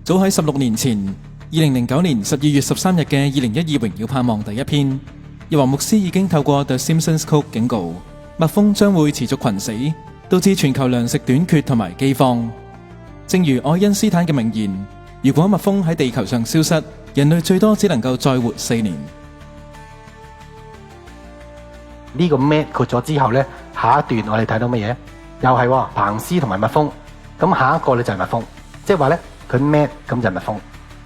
早喺16年前，2009年12月13日嘅2012榮耀盼望第一篇，日華牧師已經透過 The Simpsons Code 警告，蜜蜂將會持續群死，導致全球糧食短缺同埋饑荒。正如愛因斯坦嘅名言，如果蜜蜂喺地球上消失，人類最多只能夠再活4年。呢個咩括咗之後呢，下一段我哋睇到乜嘢？又係彭斯同埋蜜蜂，咁下一個呢就係蜜蜂，即係話呢，佢咩咁就係蜜蜂，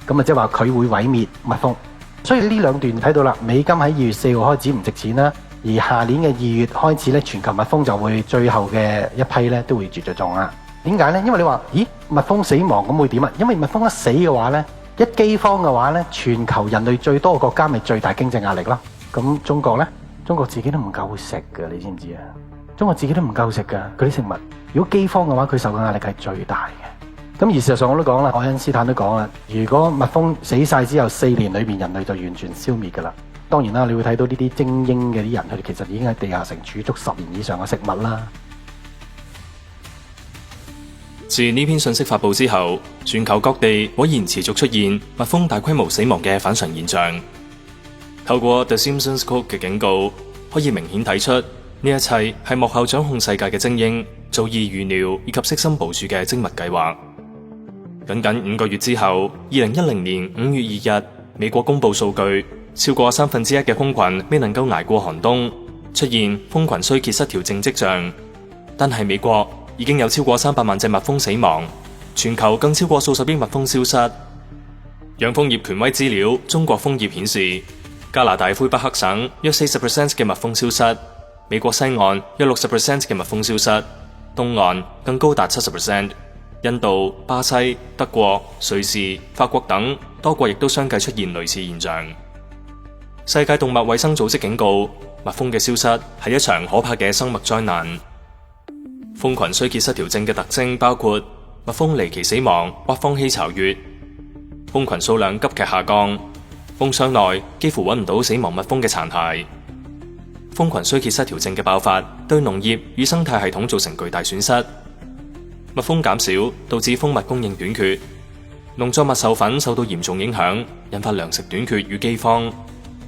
咁啊即係話佢會毀滅蜜蜂。所以呢兩段睇到啦，美金喺2月4號開始唔值錢啦，而下年嘅2月開始呢，全球蜜蜂就會最後嘅一批呢都會絕咗種啦。點解呢？因為你話，咦，蜜蜂死亡咁會點啊？因為蜜蜂一死嘅話呢，一饑荒嘅話呢，全球人類最多嘅國家咪最大經濟壓力咯。咁中國呢？中國自己都唔夠食㗎，你知唔知啊？中國自己都唔夠食㗎，嗰啲食物。如果饑荒嘅話，佢受嘅壓力係最大嘅。咁而事實上我都講啦，愛因斯坦都講啦，如果蜜蜂死晒之後4年裏面，人類就完全消滅㗎啦。當然啦，你會睇到呢啲精英嘅啲人，佢哋其實已經喺地下城儲足10年以上嘅食物啦。自呢篇信息發佈之後，全球各地果然持續出現蜜蜂大規模死亡嘅反常現象。透過 The Simpsons Code 嘅警告，可以明顯睇出呢一切係幕後掌控世界嘅精英早已預料以及悉心部署嘅精密計劃。僅5個月之後，2010年5月2日，美國公布數據，超過1/3嘅蜂群未能夠捱過寒冬，出現蜂群衰竭失調症跡象。單係美國已經有超過300萬隻蜜蜂死亡，全球更超過數十億蜜蜂消失。養蜂業權威資料中國蜂業顯示，加拿大魁北克省約 40% 嘅蜜蜂消失，美國西岸約 60% 嘅蜜蜂消失，東岸更高達 70%。印度、巴西、德國、瑞士、法國等多國亦都相繼出現類似現象。世界動物衛生組織警告，蜜蜂嘅消失係一場可怕嘅生物災難。蜂群衰竭失調症嘅特徵包括蜜蜂離奇死亡或放棄巢穴，蜂群數量急劇下降，蜂箱內幾乎揾唔到死亡蜜蜂嘅殘骸。蜂群衰竭失調症嘅爆發對農業與生態系統造成巨大損失。蜜蜂減少導致蜂蜜供應短缺，農作物授粉受到嚴重影響，引發糧食短缺與饑荒。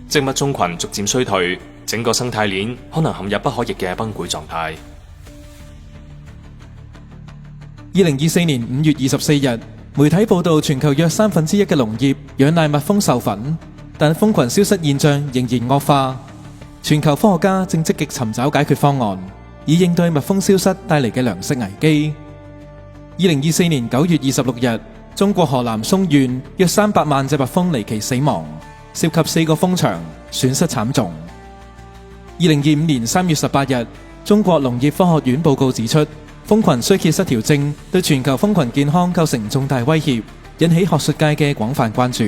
植物種群逐漸衰退，整個生態鏈可能陷入不可逆嘅崩潰狀態。2024年5月24日，媒體報道全球約1/3嘅農業仰賴蜜蜂授粉，但蜂群消失現象仍然惡化。全球科學家正積極尋找解決方案，以應對蜜蜂消失帶嚟嘅糧食危機。2024年9月26日，中國河南嵩縣約300萬隻蜜蜂離奇死亡，涉及4個蜂場，損失慘重。2025年3月18日，中國農業科學院報告指出，蜂群衰竭失調症對全球蜂群健康構成重大威脅，引起學術界嘅廣泛關注。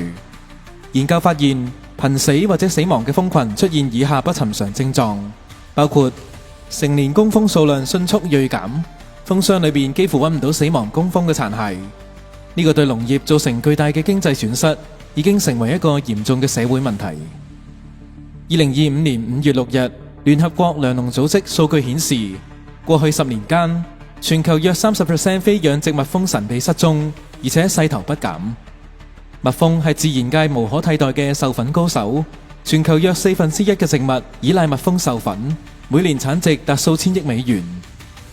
研究發現，瀕死或者死亡嘅蜂群出現以下不尋常症狀，包括成年工蜂數量迅速銳減，蜂箱裏邊幾乎揾唔到死亡工蜂嘅殘骸。呢個對農業造成巨大嘅經濟損失，已經成為一個嚴重嘅社會問題。2025年5月6日，聯合國糧農組織數據顯示，過去10年間，全球約 30% 非養殖蜜蜂神秘失蹤，而且勢頭不減。蜜蜂係自然界無可替代嘅授粉高手，全球約1/4嘅植物依賴蜜蜂授粉，每年產值達數千億美元。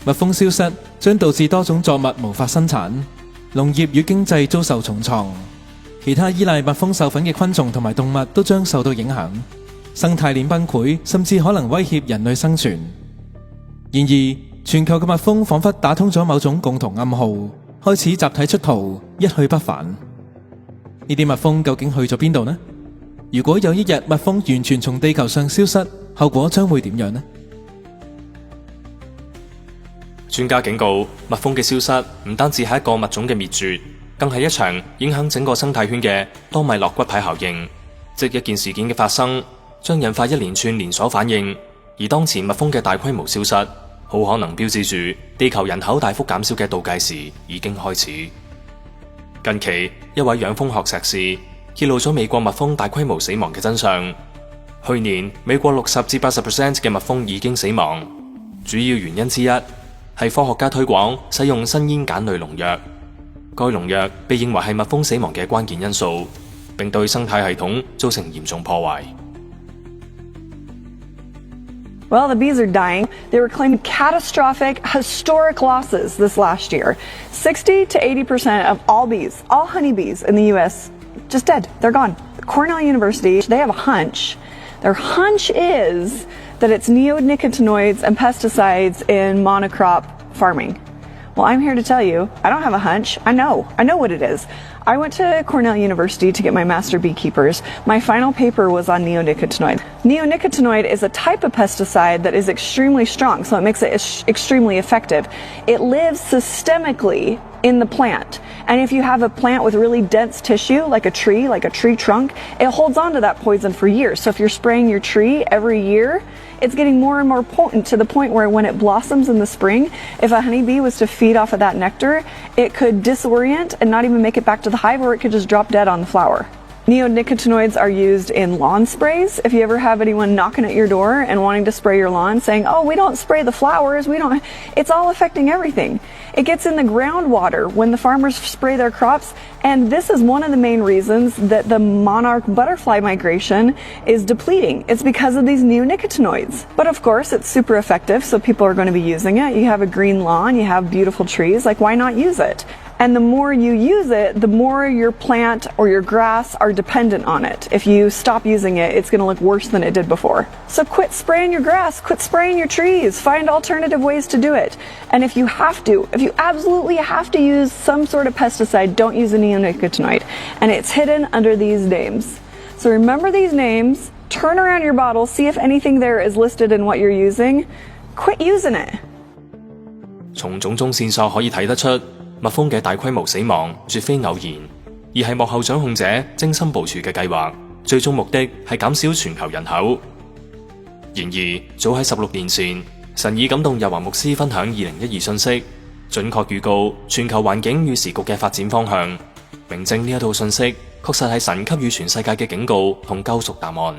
蜜蜂消失將導致多種作物無法生產，農業與經濟遭受重創。其他依賴蜜蜂授粉嘅昆蟲同埋動物都將受到影響，生態鏈崩潰，甚至可能威脅人類生存。然而，全球嘅蜜蜂仿佛打通咗某種共同暗號，開始集體出逃，一去不返。呢啲蜜蜂究竟去咗邊度呢？如果有一日蜜蜂完全從地球上消失，後果將會點樣呢？專家警告，蜜蜂嘅消失唔單止係一個物種嘅滅絕，更係一場影響整個生態圈嘅多米諾骨牌效應。即一件事件嘅發生，將引發一連串連鎖反應，而當前蜜蜂嘅大規模消失，好可能標誌住地球人口大幅減少嘅倒計時已經開始。近期，一位養蜂學碩士揭露咗美國蜜蜂大規模死亡嘅真相。去年，美國60至80% 嘅蜜蜂已經死亡，主要原因之一係科學家推廣使用新煙鹼類農藥。該農藥被認為係蜜蜂死亡嘅關鍵因素，並對生態系統造成嚴重破壞。Well, the bees are dying. They were claiming catastrophic, historic losses this last year. 60 to 80% of all bees, all honeybees in the U.S., just dead. They're gone. Cornell University, they have a hunch. Their hunch is that it's neonicotinoids and pesticides in monocrop farming. Well, I'm here to tell you, I don't have a hunch. I know what it is. I went to Cornell University to get my master beekeepers. My final paper was on neonicotinoid. Neonicotinoid is a type of pesticide that is extremely strong, so it makes it extremely effective. It lives systemically in the plant. And if you have a plant with really dense tissue, like a tree trunk, it holds on to that poison for years. So if you're spraying your tree every year, it's getting more and more potent to the point where when it blossoms in the spring, if a honeybee was to feed off of that nectar, it could disorient and not even make it back to the hive, or it could just drop dead on the flower. Neonicotinoids are used in lawn sprays. If you ever have anyone knocking at your door and wanting to spray your lawn saying, oh, we don't spray the flowers, it's all affecting everything. It gets in the groundwater when the farmers spray their crops, and this is one of the main reasons that the monarch butterfly migration is depleting. It's because of these neonicotinoids. But of course, it's super effective, so people are going to be using it. You have a green lawn, you have beautiful trees, like why not use it? And the more you use it, the more your plant or your grass are dependent on it. If you stop using it, it's going to look worse than it did before. So quit spraying your grass, quit spraying your trees, find alternative ways to do it. And if you absolutely have to use some sort of pesticide, don't use a neonicotinoid. And it's hidden under these names. So remember these names, turn around your bottle, see if anything there is listed in what you're using. Quit using it. 從種種線索可以睇得出，蜜蜂嘅大規模死亡絕非偶然，而係幕後掌控者精心部署嘅計劃，最終目的係減少全球人口。然而，早喺16年前，神已感動日華牧師分享2012信息，準確預告全球環境與時局嘅發展方向。明證呢一套信息確實係神給予全世界嘅警告同救贖答案。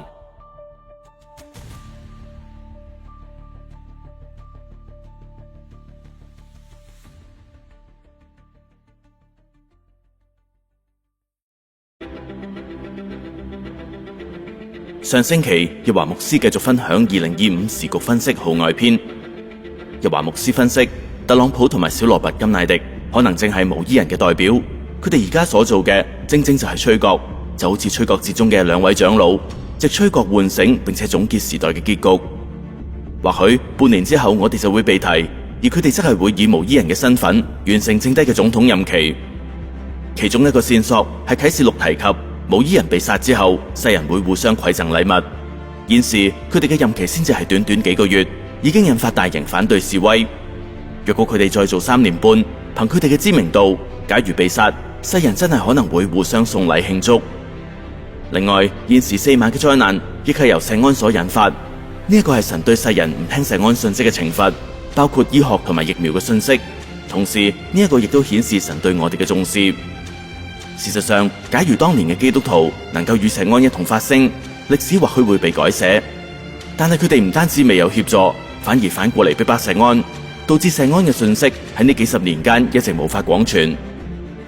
上星期，日華牧師繼續分享2025時局分析號外篇。日華牧師分析，特朗普同埋小羅拔甘迺迪可能正係無依人嘅代表，佢哋而家所做嘅正正就係吹角，就好似吹角節中嘅兩位長老，藉吹角喚醒並且總結時代嘅結局。或許半年之後我哋就會被提，而佢哋則係會以無依人嘅身份完成剩低嘅總統任期。其中一個線索係啟示錄提及，無依人被殺之後，世人會互相饋贈禮物。現時佢哋嘅任期先至係短短幾個月，已經引發大型反對示威。若果佢哋再做3年半，憑佢哋嘅知名度，假如被殺，世人真係可能會互相送禮慶祝。另外，現時4晚嘅災難亦係由錫安所引發，呢一個係神對世人唔聽錫安信息嘅懲罰，包括醫學同埋疫苗嘅信息。同時，呢一個亦都顯示神對我哋嘅重視。事實上，假如當年嘅基督徒能夠與錫安一同發聲，歷史或許會被改寫。但係佢哋唔單止未有協助，反而反過嚟逼迫錫安，導致錫安嘅信息喺呢幾十年間一直無法廣傳。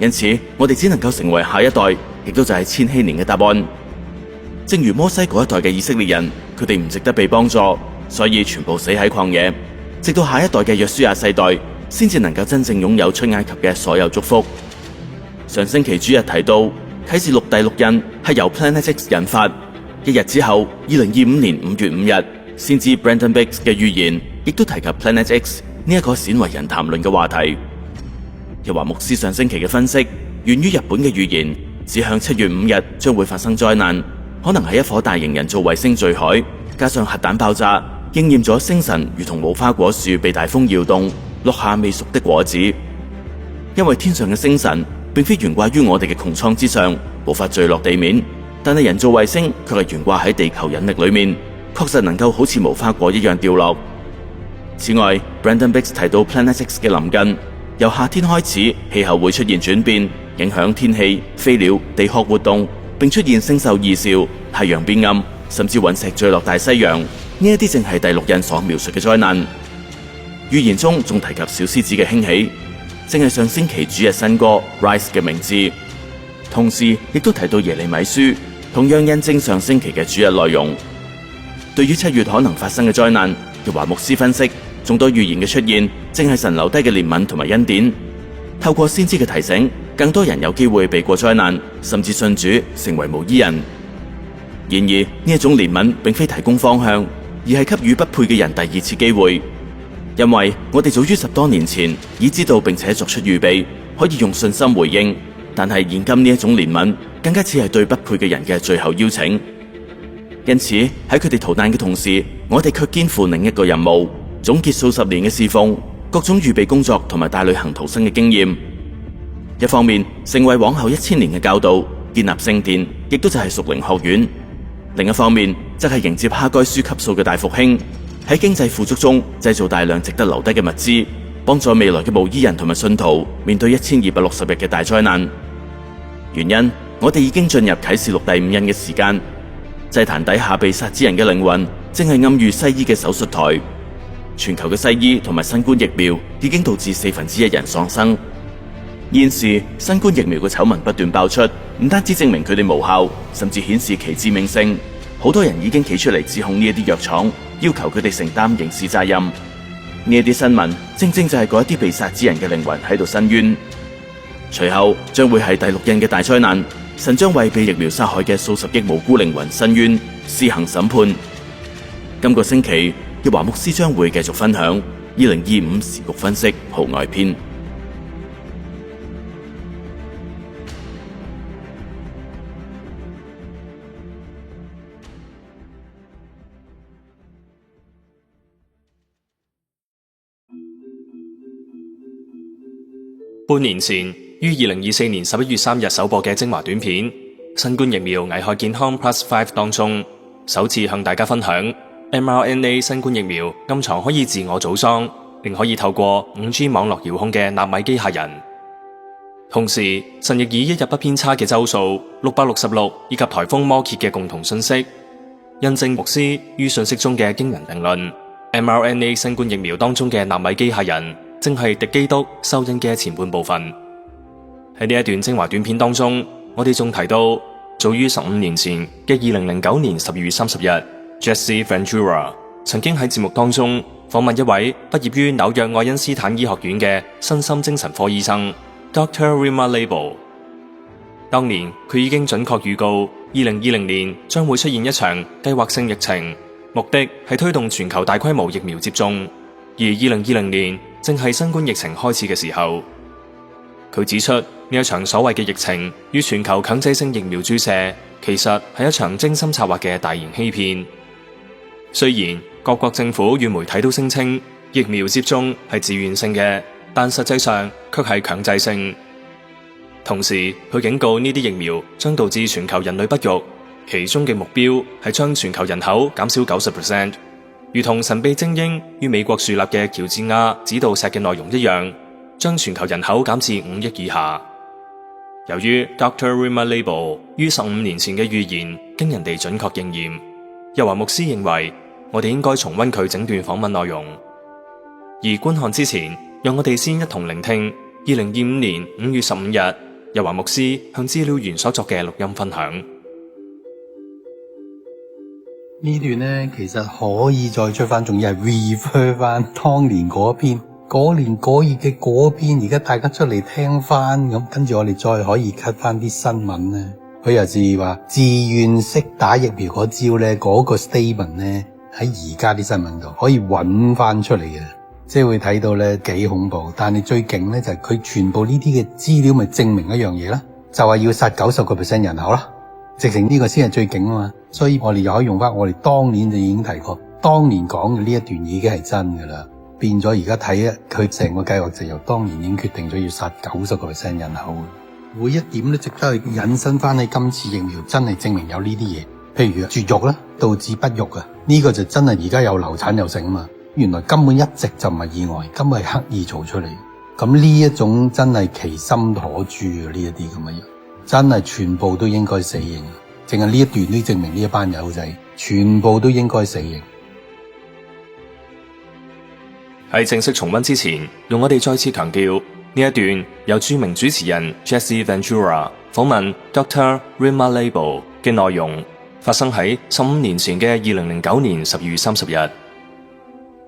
因此，我哋只能夠成為下一代，亦都就係千禧年嘅答案。正如摩西嗰一代嘅以色列人，佢哋唔值得被幫助，所以全部死喺曠野，直到下一代嘅約書亞世代，先至能夠真正擁有出埃及嘅所有祝福。上星期主日提到啟示錄第6印係由 Planet X 引發，一日之後2025年5月5日，先知 Brandon Biggs 嘅預言亦都提及 Planet X 呢一個鮮為人談論嘅話題。日華牧師上星期嘅分析源於日本嘅預言，指向7月5日將會發生災難，可能係一顆大型人造衛星墜海，加上核彈爆炸，應驗咗星辰如同無花果樹被大風搖動，落下未熟的果子。因為天上嘅星辰並非懸掛於我哋嘅穹蒼之上，無法墜落地面，但係人造衛星卻係懸掛喺地球引力裏面，確實能夠好似無花果一樣掉落。此外 Brandon Biggs 提到 Planet X 嘅臨近，由夏天開始氣候會出現轉變，影響天氣、飛鳥、地殼活動，並出現星宿異兆、太陽變暗，甚至隕石墜落大西洋。呢一啲正係第6印所描述嘅災難。預言中仲提及小獅子嘅興起。正係上星期主日新歌 Rise 嘅名字，同時亦都提到耶利米書，同樣印證上星期嘅主日內容。對於7月可能發生嘅災難，日華牧師分析，眾多預言嘅出現，正係神留低嘅憐憫同埋恩典。透過先知嘅提醒，更多人有機會避過災難，甚至信主成為無依人。然而呢一種憐憫並非提供方向，而係給予不配嘅人第二次機會。因為我哋早於10多年前已知道並且作出預備，可以用信心回應。但係現今呢一種憐憫，更加似係對不配嘅人嘅最後邀請。因此喺佢哋逃難嘅同時，我哋卻肩負另一個任務，總結數十年嘅侍奉、各種預備工作同埋帶旅行逃生嘅經驗。一方面成為往後1000年嘅教導，建立聖殿，亦都就係屬靈學院；另一方面則係迎接哈該書級數嘅大復興，喺經濟富足中製造大量值得留低嘅物資，幫助未來嘅無依人同埋信徒面對1260日嘅大災難。原因我哋已經進入啟示錄第5印嘅時間，祭壇底下被殺之人嘅靈魂正係暗喻西醫嘅手術台。全球嘅西醫同埋新冠疫苗已經導致1/4人喪生。現時新冠疫苗嘅醜聞不斷爆出，唔單止證明佢哋無效，甚至顯示其致命性。好多人已經企出嚟指控呢一啲藥廠，要求佢哋承擔刑事責任。呢一啲新聞正正就係嗰一啲被殺之人嘅靈魂喺度申冤。隨後將會係第6印嘅大災難，神將為被疫苗殺害嘅數十億無辜靈魂申冤，施行審判。今個星期，日華牧師將會繼續分享2025時局分析號外篇。半年前，於2024年11月3日首播嘅精華短片《新冠疫苗危害健康 +5》當中，首次向大家分享 mRNA 新冠疫苗暗藏可以自我組裝，並可以透過 5G 網絡遙控嘅納米機械人。同時，神亦以1日不偏差嘅周數666以及颱風摩羯嘅共同信息，印證牧師於信息中嘅驚人定論。mRNA 新冠疫苗當中嘅納米機械人，正係敵基督收音嘅前半部分。喺呢一段精華短片當中，我哋仲提到早於15年前嘅2009年12月30日 Jesse Ventura 曾經喺節目當中訪問一位畢業於紐約愛因斯坦醫學院嘅身心精神科醫生 Dr. Rima Label。 當年佢已經準確預告2020年將會出現一場計劃性疫情，目的係推動全球大規模疫苗接種，而2020年正係新冠疫情開始嘅時候。佢指出，呢一場所謂嘅疫情與全球強制性疫苗注射，其實係一場精心策劃嘅大型欺騙。雖然各國政府與媒體都聲稱疫苗接種係自願性嘅，但實際上卻係強制性。同時，佢警告呢啲疫苗將導致全球人類不育，其中嘅目標係將全球人口減少 90%。如同神秘精英於美國樹立嘅喬治亞指導石嘅內容一樣，將全球人口減至5億以下。由於 Dr. Rima Label 於15年前嘅預言驚人地準確應驗，日華牧師認為我哋應該重溫佢整段訪問內容。而觀看之前，讓我哋先一同聆聽2025年5月15日日華牧師向資料員所作嘅錄音分享。呢段呢，其實可以再出翻，仲要係 refer 翻當年嗰篇，嗰年嗰月嘅嗰篇，而家大家出嚟聽翻咁，跟住我哋再可以 cut 翻啲新聞咧。佢又是話自願式打疫苗嗰招咧，嗰個 statement 咧喺而家啲新聞度可以揾翻出嚟嘅，即係會睇到咧幾恐怖。但係最勁咧就係佢全部呢啲嘅資料咪證明一樣嘢啦，就係要殺90% 人口啦。直情呢個先係最勁啊嘛，所以我哋又可以用翻我哋當年就已經提過，當年講嘅呢一段已經係真噶啦，變咗而家睇佢成個計劃就由當年已經決定咗要殺90% 人口，每一點都值得去引申翻喺今次疫苗真係證明有呢啲嘢，譬如絕育啦，導致不育啊，呢個就真係而家有流產又成啊嘛，原來根本一直就唔係意外，根本係刻意做出嚟，咁呢一種真係其心可誅啊，呢一啲咁嘅嘢。真係全部都應該死刑，淨係呢一段都證明呢一班友仔全部都應該死刑。喺正式重溫之前，用我哋再次強調，呢一段由著名主持人 Jesse Ventura 訪問 Dr. Rima Label 嘅內容，發生喺15年前嘅2009年12月30日。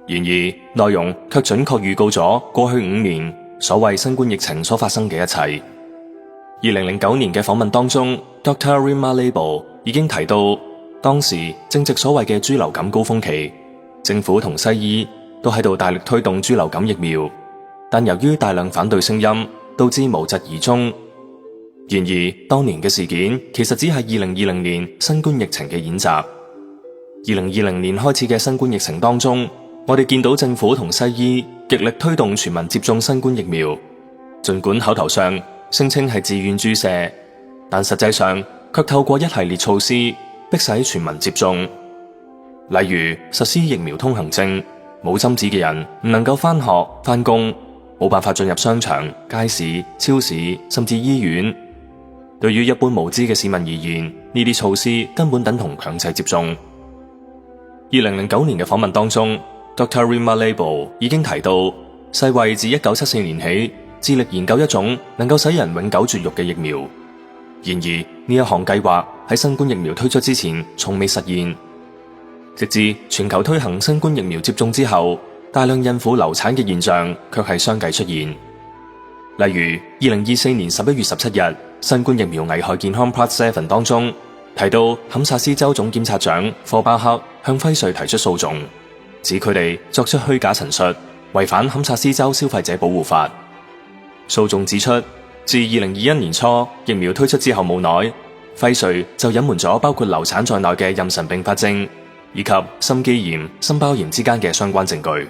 然而，內容卻準確預告咗過去5年所謂新冠疫情所發生嘅一切。2009年嘅訪問當中 ，Dr. Rima Label 已經提到，當時正值所謂嘅豬流感高峰期，政府同西醫都喺度大力推動豬流感疫苗，但由於大量反對聲音，導致無疾而終。然而，當年嘅事件其實只係2020年新冠疫情嘅演習。2020年開始嘅新冠疫情當中，我哋見到政府同西醫極力推動全民接種新冠疫苗，儘管口頭上聲稱係自願注射，但實際上卻透過一系列措施迫使全民接種。例如實施疫苗通行證，冇針紙嘅人唔能夠返學返工，冇辦法進入商場、街市、超市甚至醫院。對於一般無知嘅市民而言，呢啲措施根本等同強制接種。2009年嘅訪問當中， Dr. Rima Label 已經提到，世衛自1974年起致力研究一種能夠使人永久絕育嘅疫苗。然而呢一項計劃喺新冠疫苗推出之前從未實現，直至全球推行新冠疫苗接種之後，大量孕婦流產嘅現象卻係相繼出現。例如2024年11月17日，新冠疫苗危害健康 Part 7當中提到，堪薩斯州總檢察長科巴克向輝瑞提出訴訟，指佢哋作出虛假陳述，違反堪薩斯州消費者保護法。訴訟指出，自2021年初疫苗推出之後冇耐，輝瑞就隱瞞咗包括流產在內嘅妊娠併發症以及心肌炎、心包炎之間嘅相關證據。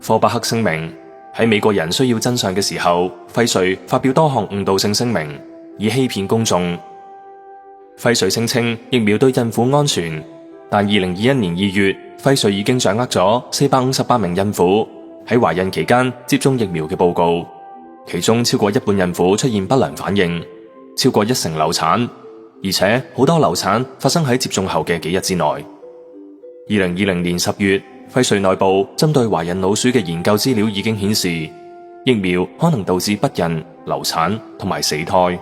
科巴克聲明，喺美國人需要真相嘅時候，輝瑞發表多項誤導性聲明，以欺騙公眾。輝瑞聲稱疫苗對孕婦安全，但2021年2月，輝瑞已經掌握咗458名孕婦喺懷孕期間接種疫苗嘅報告，其中超過一半孕婦出現不良反應，超過1成流產，而且好多流產發生喺接種後嘅幾日之內。2020年10月，輝瑞內部針對懷孕老鼠嘅研究資料已經顯示，疫苗可能導致不孕、流產同埋死胎。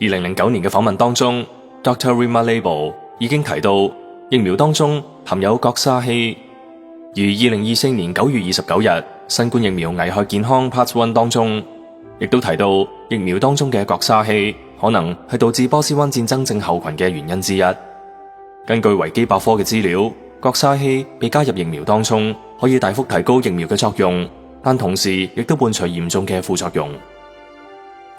2009年嘅訪問當中 ，Dr. Rima Label 已經提到疫苗當中含有角沙希，而2024年9月29日，新冠疫苗危害健康 Part 1當中，亦都提到疫苗當中嘅角沙希可能係導致波斯灣戰爭症候群嘅原因之一。根據維基百科嘅資料，角沙希被加入疫苗當中，可以大幅提高疫苗嘅作用，但同時亦都伴隨嚴重嘅副作用。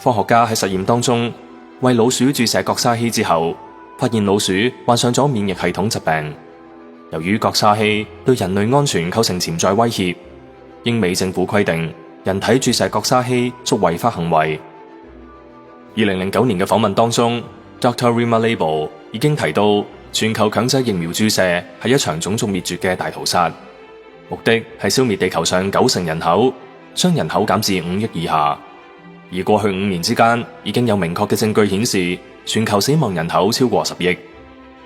科學家喺實驗當中為老鼠注射角沙希之後，發現老鼠患上咗免疫系統疾病。由於角沙希對人類安全構成潛在威脅，英美政府規定人體注射角沙希屬違法行為。2009年嘅訪問當中 ，Dr. Rima Label 已經提到，全球強制疫苗注射係一場種族滅絕嘅大屠殺，目的係消滅地球上90%人口，將人口減至5億以下。而過去5年之間，已經有明確嘅證據顯示，全球死亡人口超過10億。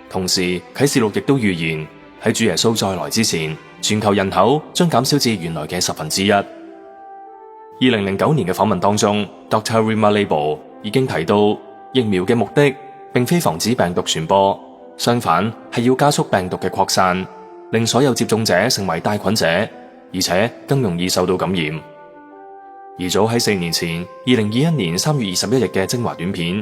同時，啟示錄亦都預言，喺主耶穌再來之前，全球人口將減少至原來嘅1/10。2009年嘅訪問當中 ，Dr. Rima Label 已經提到，疫苗嘅目的並非防止病毒傳播，相反係要加速病毒嘅擴散，令所有接種者成為帶菌者，而且更容易受到感染。而早喺4年前，2021年3月21日嘅精華短片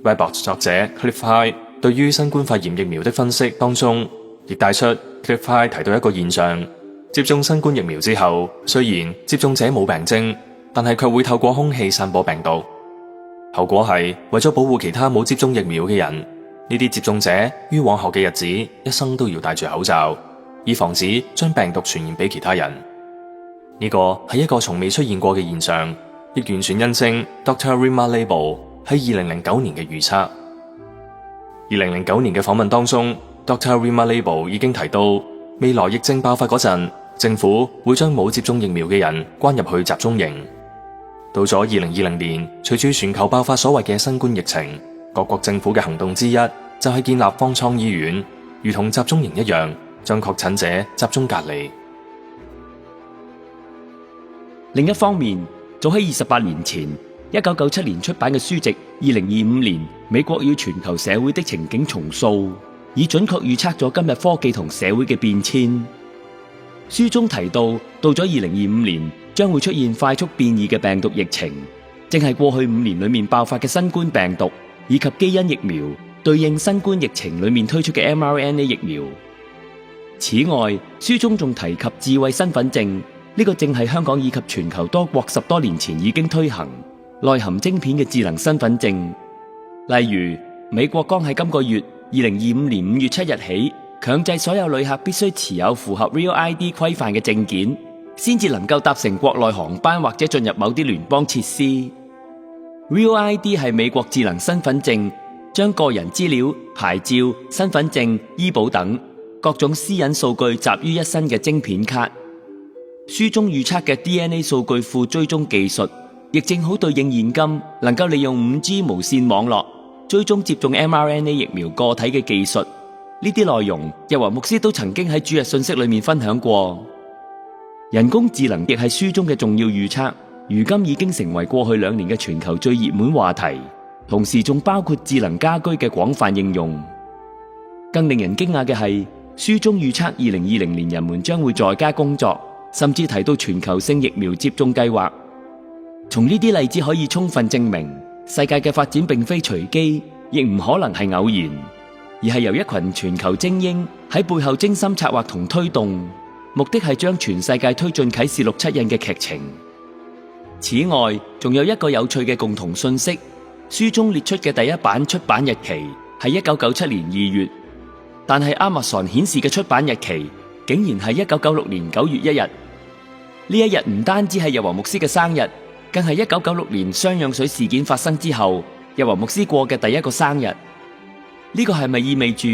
Webbox 作者 Cliff High 對於新冠肺炎疫苗的分析當中，亦帶出 Cliff High 提到一個現象：接種新冠疫苗之後，雖然接種者冇病徵，但係卻會透過空氣散播病毒。後果係為咗保護其他冇接種疫苗嘅人，呢啲接種者於往後嘅日子一生都要戴住口罩，以防止將病毒傳染俾其他人。呢個係一個從未出現過嘅現象，亦完全印證 Dr. Rima Label 喺2009年嘅預測。2009年嘅訪問當中 ，Dr. Rima Label 已經提到，未來疫症爆發嗰陣，政府會將冇接種疫苗嘅人關入去集中營。到咗2020年，隨住全球爆發所謂嘅新冠疫情，各國政府嘅行動之一就係建立方艙醫院，如同集中營一樣，將確診者集中隔離。另一方面，早喺28年前1997年出版嘅書籍《2025年美國與全球社會的情景重塑》，已準確預測咗今日科技同社會嘅變遷。書中提到，到咗2025年將會出現快速變異嘅病毒疫情，正係過去5年裏面爆發嘅新冠病毒以及基因疫苗對應新冠疫情裏面推出嘅 mRNA 疫苗。此外，書中仲提及智慧身份證，呢個正係香港以及全球多國10多年前已經推行，內含晶片嘅智能身份證。例如，美國剛喺今個月2025年5月7日起，強制所有旅客必須持有符合 Real ID 規範嘅證件，先至能夠搭乘國內航班或者進入某啲聯邦設施。Real ID 係美國智能身份證，將個人資料、牌照、身份證、醫保等各種私隱數據集於一身嘅晶片卡。書中預測嘅 DNA 數據庫追蹤技術，亦正好對應現今能夠利用 5G 無線網絡追蹤接種 mRNA 疫苗個體嘅技術。呢啲內容，日華牧師都曾經喺主日信息裏面分享過。人工智能亦係書中嘅重要預測，如今已經成為過去2年嘅全球最熱門話題，同時仲包括智能家居嘅廣泛應用。更令人驚訝嘅係，書中預測2020年人們將會在家工作，甚至提到全球性疫苗接種計劃。從呢啲例子可以充分證明，世界嘅發展並非隨機，亦唔可能係偶然，而係由一群全球精英喺背後精心策劃同推動，目的係將全世界推進啟示錄7印嘅劇情。此外，仲有一個有趣嘅共同信息，書中列出嘅第一版出版日期係1997年2月，但係 Amazon 顯示嘅出版日期竟然係1996年9月1日。呢一日唔單止係日華牧師嘅生日，更係1996年雙氧水事件發生之後，日華牧師過嘅第一個生日。呢個係咪意味住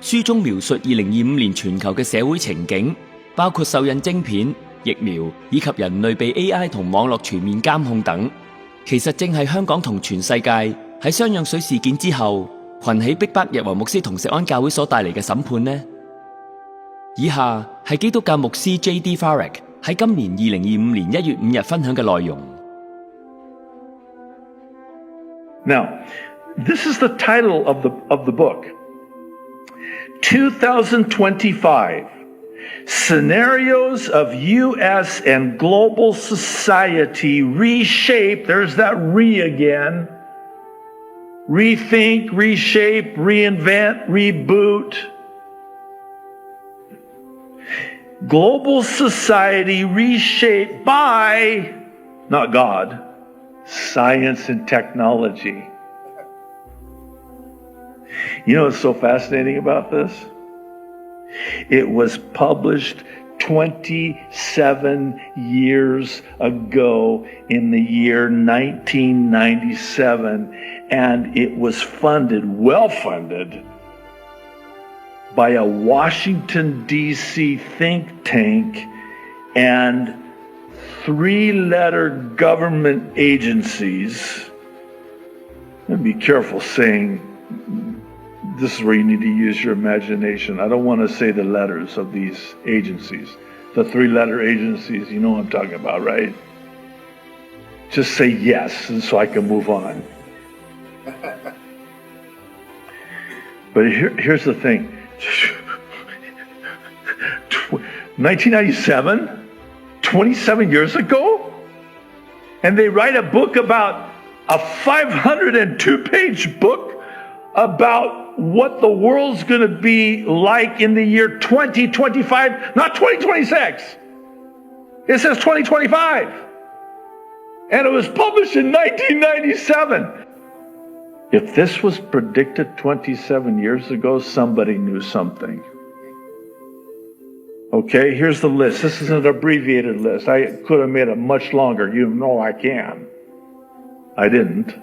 書中描述2025年全球嘅社會情景，包括受孕晶片、疫苗以及人類被 AI 同網絡全面監控等，其實正係香港同全世界喺雙氧水事件之後群起逼迫日華牧師同石安教會所帶嚟嘅審判呢？以下係基督教牧師 J.D. Farag 喺今年2025年1月5日分享嘅內容。Now, this is the title of the book. 2025 Scenarios of U.S. and Global Society Reshape. There's that re again. Rethink, reshape, reinvent, reboot. Global society reshaped by, not God, science and technology. You know what's so fascinating about this? It was published 27 years ago in the year 1997, and it was funded, well-funded, by a Washington, D.C. think tank and 3-letter government agencies. And be careful saying, this is where you need to use your imagination. I don't want to say the letters of these agencies. The 3-letter agencies, you know what I'm talking about, right? Just say yes, and so I can move on. But here's the thing. 1997, 27 years ago, and they write a book about a 502-page book about what the world's going to be like in the year 2025, not 2026. It says 2025. And it was published in 1997. If this was predicted 27 years ago, somebody knew something. Okay, here's the list. This is an abbreviated list. I could have made it much longer. You know I can. I didn't.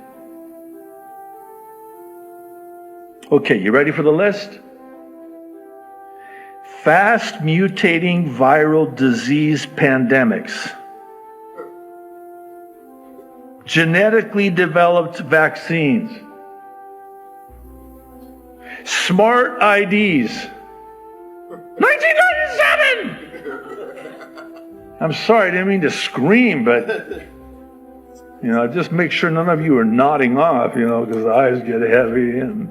Okay, you ready for the list? Fast mutating viral disease pandemics. Genetically developed vaccines. Smart IDs. 1997! I'm sorry, I didn't mean to scream, but You know, just make sure none of you are nodding off, you know, because the eyes get heavy and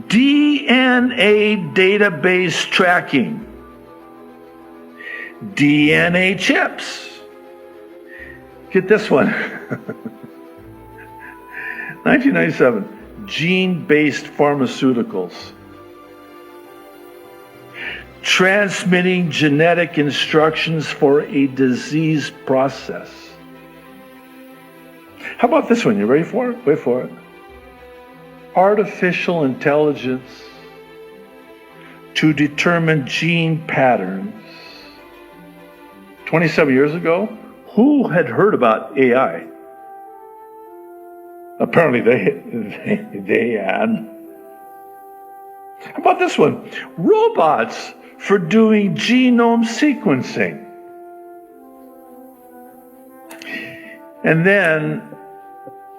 DNA database tracking. DNA chips. Get this one. 1997, gene-based pharmaceuticals. Transmitting genetic instructions for a disease process. How about this one? You ready for it? Wait for it. Artificial intelligence to determine gene patterns. 27 years ago, who had heard about AI? Apparently they had. How about this one? Robots for doing genome sequencing. And then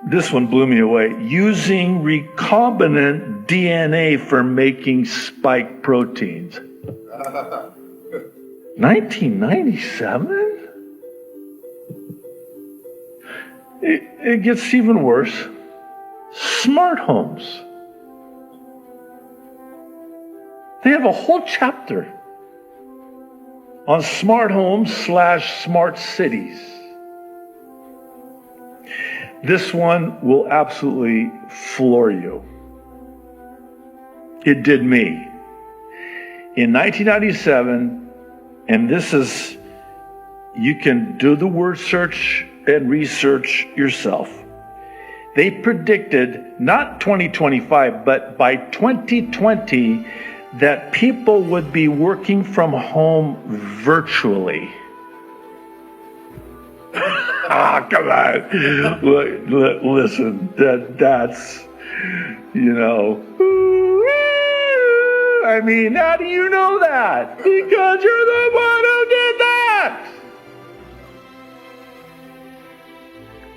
this one blew me away. Using recombinant DNA for making spike proteins. 1997? It gets even worse. Smart homes. They have a whole chapter on smart homes / smart cities. This one will absolutely floor you. It did me. In 1997, and this is, you can do the word search and research yourself. They predicted not 2025, but by 2020, that people would be working from home virtually. Come on. Listen, that's, you know. I mean, how do you know that? Because you're the one who did that.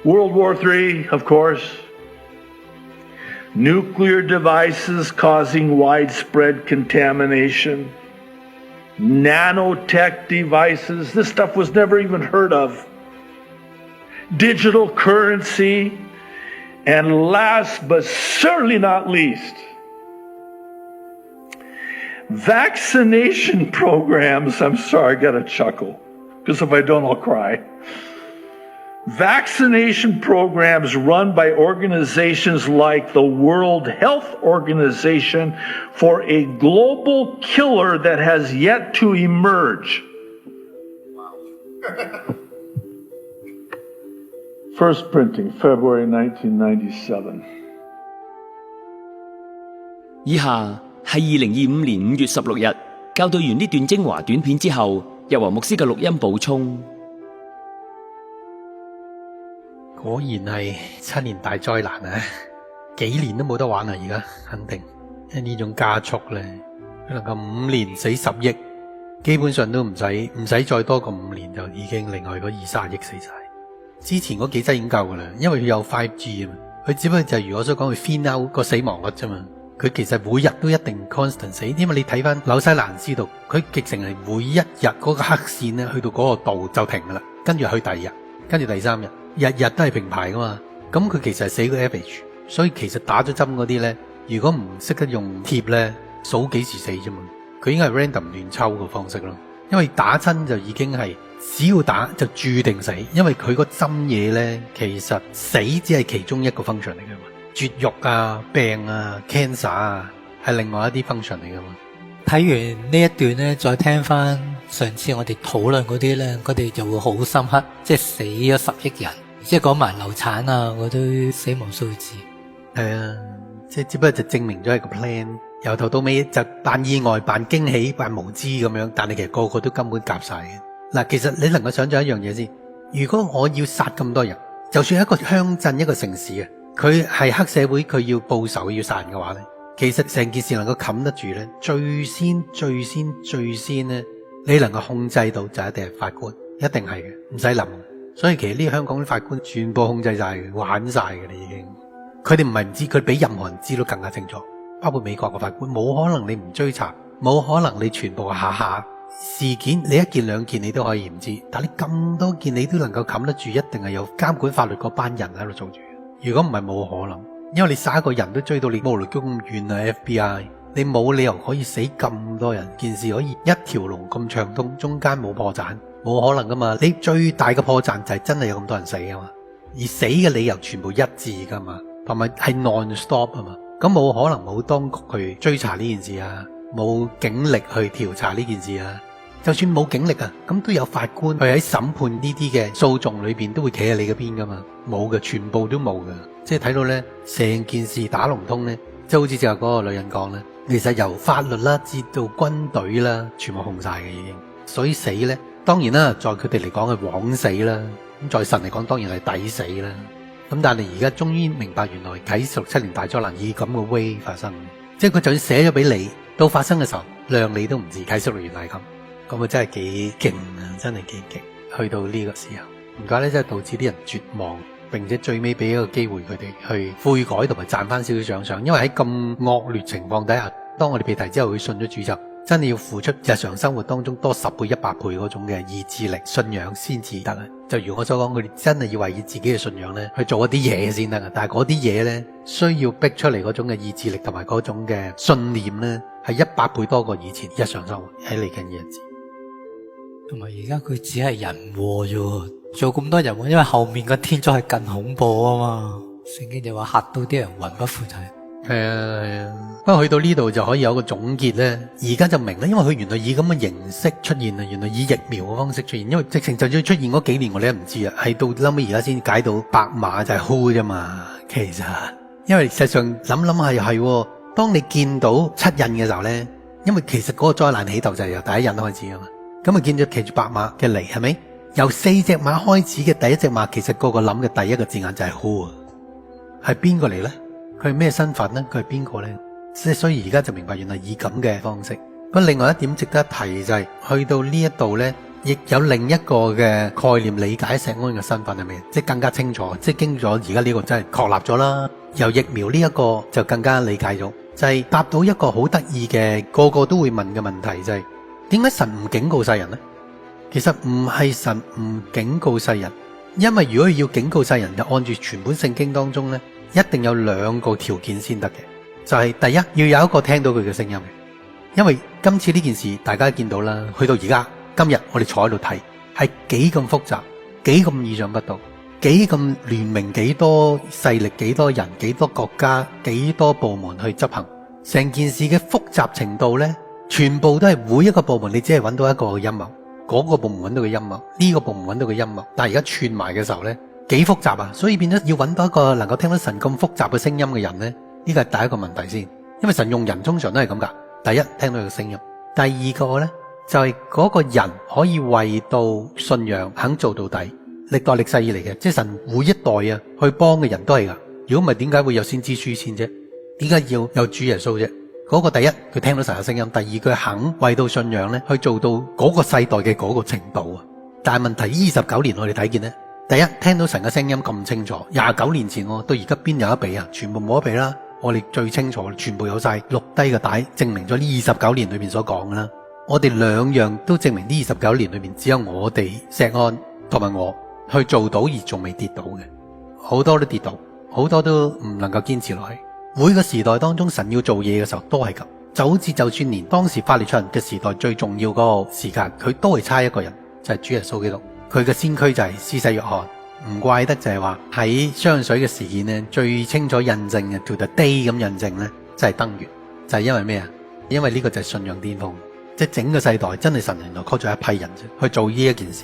World War III, of course. Nuclear devices causing widespread contamination. Nanotech devices. This stuff was never even heard of. Digital currency. And last but certainly not least, vaccination programs. I'm sorry, I got to chuckle, because if I don't, I'll cry. Vaccination programs run by organizations like the World Health Organization for a global killer that has yet to emerge. First printing, February 1997. 以下係2025年5月16日校對完呢段精華短片之後，日華牧師嘅錄音補充。果然係7年大災難啊！幾年都冇得玩啦，而家肯定。因為呢種加速咧，佢能夠5年死10億，基本上都唔使再多過5年就已經另外嗰20-30億死晒。之前嗰幾劑已經夠噶啦，因為佢有 5G 啊嘛，佢只不過就係如我所講，佢 thin out 個死亡率啫嘛。佢其實每日都一定 constant 死，因為你睇翻紐西蘭知道，佢極成係每一日嗰個黑線咧，去到嗰個度就停噶啦，跟住去第二日，跟住第3日，日日都係平排噶嘛。咁佢其實係死個 average， 所以其實打咗針嗰啲咧，如果唔識得用貼咧，數幾時死啫嘛。佢應該係 random 亂抽個方式咯，因為打針就已經係只要打就注定死，因為佢個針嘢咧，其實死只係其中一個 function 嚟嘅嘛。絕育啊、病啊、cancer 啊，係另外一啲 function 嚟噶嘛。睇完呢一段咧，再聽翻上次我哋討論嗰啲咧，佢哋就會好深刻，即係死咗10億人，即係講埋流產啊嗰啲死亡數字。係啊，即係只不過就證明咗係個 plan， 由頭到尾就扮意外、扮驚喜、扮無知咁樣，但係其實個個都根本夾晒嘅。嗱，其實你能夠想象一樣嘢先，如果我要殺咁多人，就算一個鄉鎮、一個城市嘅，佢係黑社會，佢要報仇要殺人嘅話咧，其實成件事能夠冚得住咧，最先咧，你能夠控制到就一定係法官，一定係嘅，唔使諗。所以其實呢香港啲法官全部控制晒嘅，玩晒嘅啦已經。佢哋唔係唔知，佢比任何人知都更加清楚。包括美國嘅法官，冇可能你唔追查，冇可能你全部下下事件你一件兩件你都可以唔知，但你咁多件你都能夠冚得住，一定係有監管法律嗰班人喺度做住。如果唔係冇可能，因為你殺一個人都追到你摩洛哥咁遠啊 FBI， 你冇理由可以死咁多人，件事可以一條龍咁暢通，中間冇破綻，冇可能噶嘛。你最大嘅破綻就係真係有咁多人死啊嘛，而死嘅理由全部一致噶嘛，同埋係 non-stop 啊嘛，咁冇可能冇當局去追查呢件事啊，冇警力去調查呢件事啊。就算冇警力啊，咁都有法官去喺審判呢啲嘅訴訟裏邊都會企喺你嗰邊噶嘛，冇嘅，全部都冇嘅。即係睇到呢成件事打龍通呢，即係好似就係嗰個女人講呢，其實由法律啦至到軍隊啦，全部控晒嘅已經。所以死呢，當然啦，在佢哋嚟講係枉死啦，咁在神嚟講當然係抵死啦。咁但係而家終於明白，原來啟示錄7年大災難以咁嘅 way 發生，即係佢就算寫咗俾你，到發生嘅時候，量你都唔知啟示錄原來係咁。咁啊真係幾勁啊，真係幾勁。去到呢個時候，唔怪咧真係導致啲人絕望，並且最尾俾一個機會佢哋去悔改同埋賺翻少少獎賞。因為喺咁惡劣情況底下，當我哋被提之後，佢信咗主就真係要付出日常生活當中多10倍、100倍嗰種嘅意志力、信仰先至得啊！就如我所講，佢哋真係要為自己嘅信仰咧去做一啲嘢先得啊！但係嗰啲嘢咧需要逼出嚟嗰種嘅意志力同埋嗰種嘅信念咧，係100倍多過以前日常生活喺嚟緊嘅日子。同埋而家佢只係人禍啫，做咁多人禍，因為後面個天災係更恐怖啊嘛。聖經就話嚇到啲人魂不附體。係啊，不過去到呢度就可以有個總結咧。而家就明啦，因為佢原來以咁嘅形式出現啊，原來以疫苗嘅方式出現。因為直情就算出現嗰幾年我哋都唔知啊，係到後尾而家先解到白馬就係 WHO 啫嘛。其實因為實際上諗下又係，當你見到七印嘅時候咧，因為其實嗰個災難起頭就係由第一印開始啊嘛。咁啊見咗騎住白馬嘅嚟，係咪由4隻馬開始嘅第一隻馬？其實個個諗嘅第一個字眼就係 WHO 啊，係邊個嚟咧？佢係咩身份咧？佢係邊個咧？所以而家就明白，原來以咁嘅方式。咁另外一點值得一提就係、去到呢一度咧，亦有另一個嘅概念理解錫安嘅身份係咩？即係更加清楚，即係經咗而家呢個真係確立咗啦。由疫苗呢一個就更加理解咗，就係答到一個好得意嘅個個都會問嘅問題，就係點解神唔警告世人呢？其實唔係神唔警告世人，因為如果要警告世人，就按住全本聖經當中呢，一定有2個條件先得嘅，就係第一要有一個聽到佢嘅聲音嘅，因為今次呢件事大家見到啦，去到而家今日我哋坐喺度睇，係幾咁複雜，幾咁意想不到，幾咁聯名，幾多勢力，幾多人，幾多國家，幾多部門去執行，成件事嘅複雜程度呢，全部都係每一個部門你只係揾到一個陰謀，嗰個部門揾到個陰謀，呢個部門揾到個陰謀，但係而家串埋嘅時候呢，幾複雜啊！所以變咗要揾到一個能夠聽到神咁複雜嘅聲音嘅人呢，呢個係第一個問題先。因為神用人通常都係咁噶，第一聽到佢嘅聲音，第二個呢，就係嗰個人可以為到信仰肯做到底，歷代歷世以嚟嘅，即係神每一代啊去幫嘅人都係噶。如果唔係，點解會有先知書先啫？點解要有主耶穌啫？嗰個第一佢聽到神嘅聲音，第二佢肯為到信仰咧去做到嗰個世代嘅嗰個程度啊。但係問題29年我哋睇見咧，第一聽到神嘅聲音咁清楚，29年前到而家邊有得比啊？全部冇得比啦。我哋最清楚，全部有晒錄低嘅帶，證明咗呢29年裏面所講嘅啦。我哋兩樣都證明呢29年裏面只有我哋錫安同埋我去做到而仲未跌倒嘅，好多都跌倒，好多都唔能夠堅持落去。每個時代當中神要做嘢嘅時候都係咁，就算連當時法利賽人嘅時代最重要嗰個時間，佢都係差一個人，就係主耶穌基督。佢嘅先驅就係施洗約翰，唔怪得就係話喺雙水嘅事件呢，最清楚印證嘅 to the day 咁印證呢，就係登月，就係因為咩啊？因為呢個就係信仰巔峰，即係整個世代真係神原來 call 咗一批人去做呢一件事。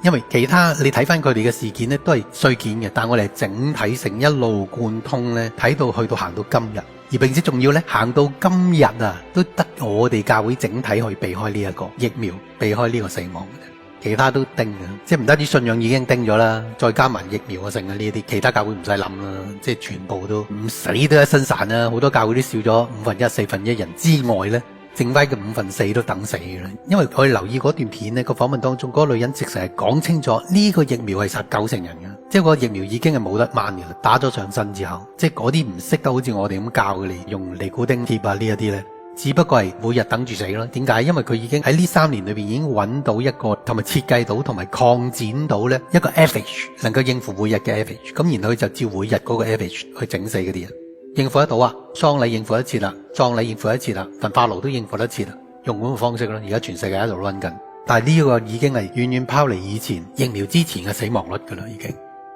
因為其他你睇翻佢哋嘅事件呢，都係碎件嘅，但我哋係整體性一路貫通呢，睇到去到行到今日，而並且仲要呢，行到今日啊，都得我哋教會整體去避開呢一個疫苗，避開呢個死亡嘅，其他都叮嘅，即係唔單止信仰已經叮咗啦，再加埋疫苗啊剩啊呢啲，其他教會唔使諗啦，即係全部都唔死都一身散啦，好多教會都少咗1/5、1/4人之外呢，剩翻嘅4/5都等死嘅啦。因為我哋留意嗰段片呢，個訪問當中，嗰個女人直成係講清楚呢個疫苗係殺90%人嘅，即係個疫苗已經係冇得掹嘅啦。打咗上身之後，即係嗰啲唔識得好似我哋咁教嘅嚟用尼古丁貼啊呢一啲呢，只不過係每日等住死咯。點解？因為佢已經喺呢3年裏邊已經揾到一個同埋設計到同埋擴展到呢一個 average 能夠應付每日嘅 average， 咁然後佢就照每日嗰個 average 去整死嗰啲人，應付得到啊！喪禮應付得切啦，葬禮應付得切啦，焚化爐都應付得切啦，用咁嘅方式咯。而家全世界喺度 run 緊，但係呢個已經係遠遠拋離以前疫苗之前嘅死亡率噶啦，已經。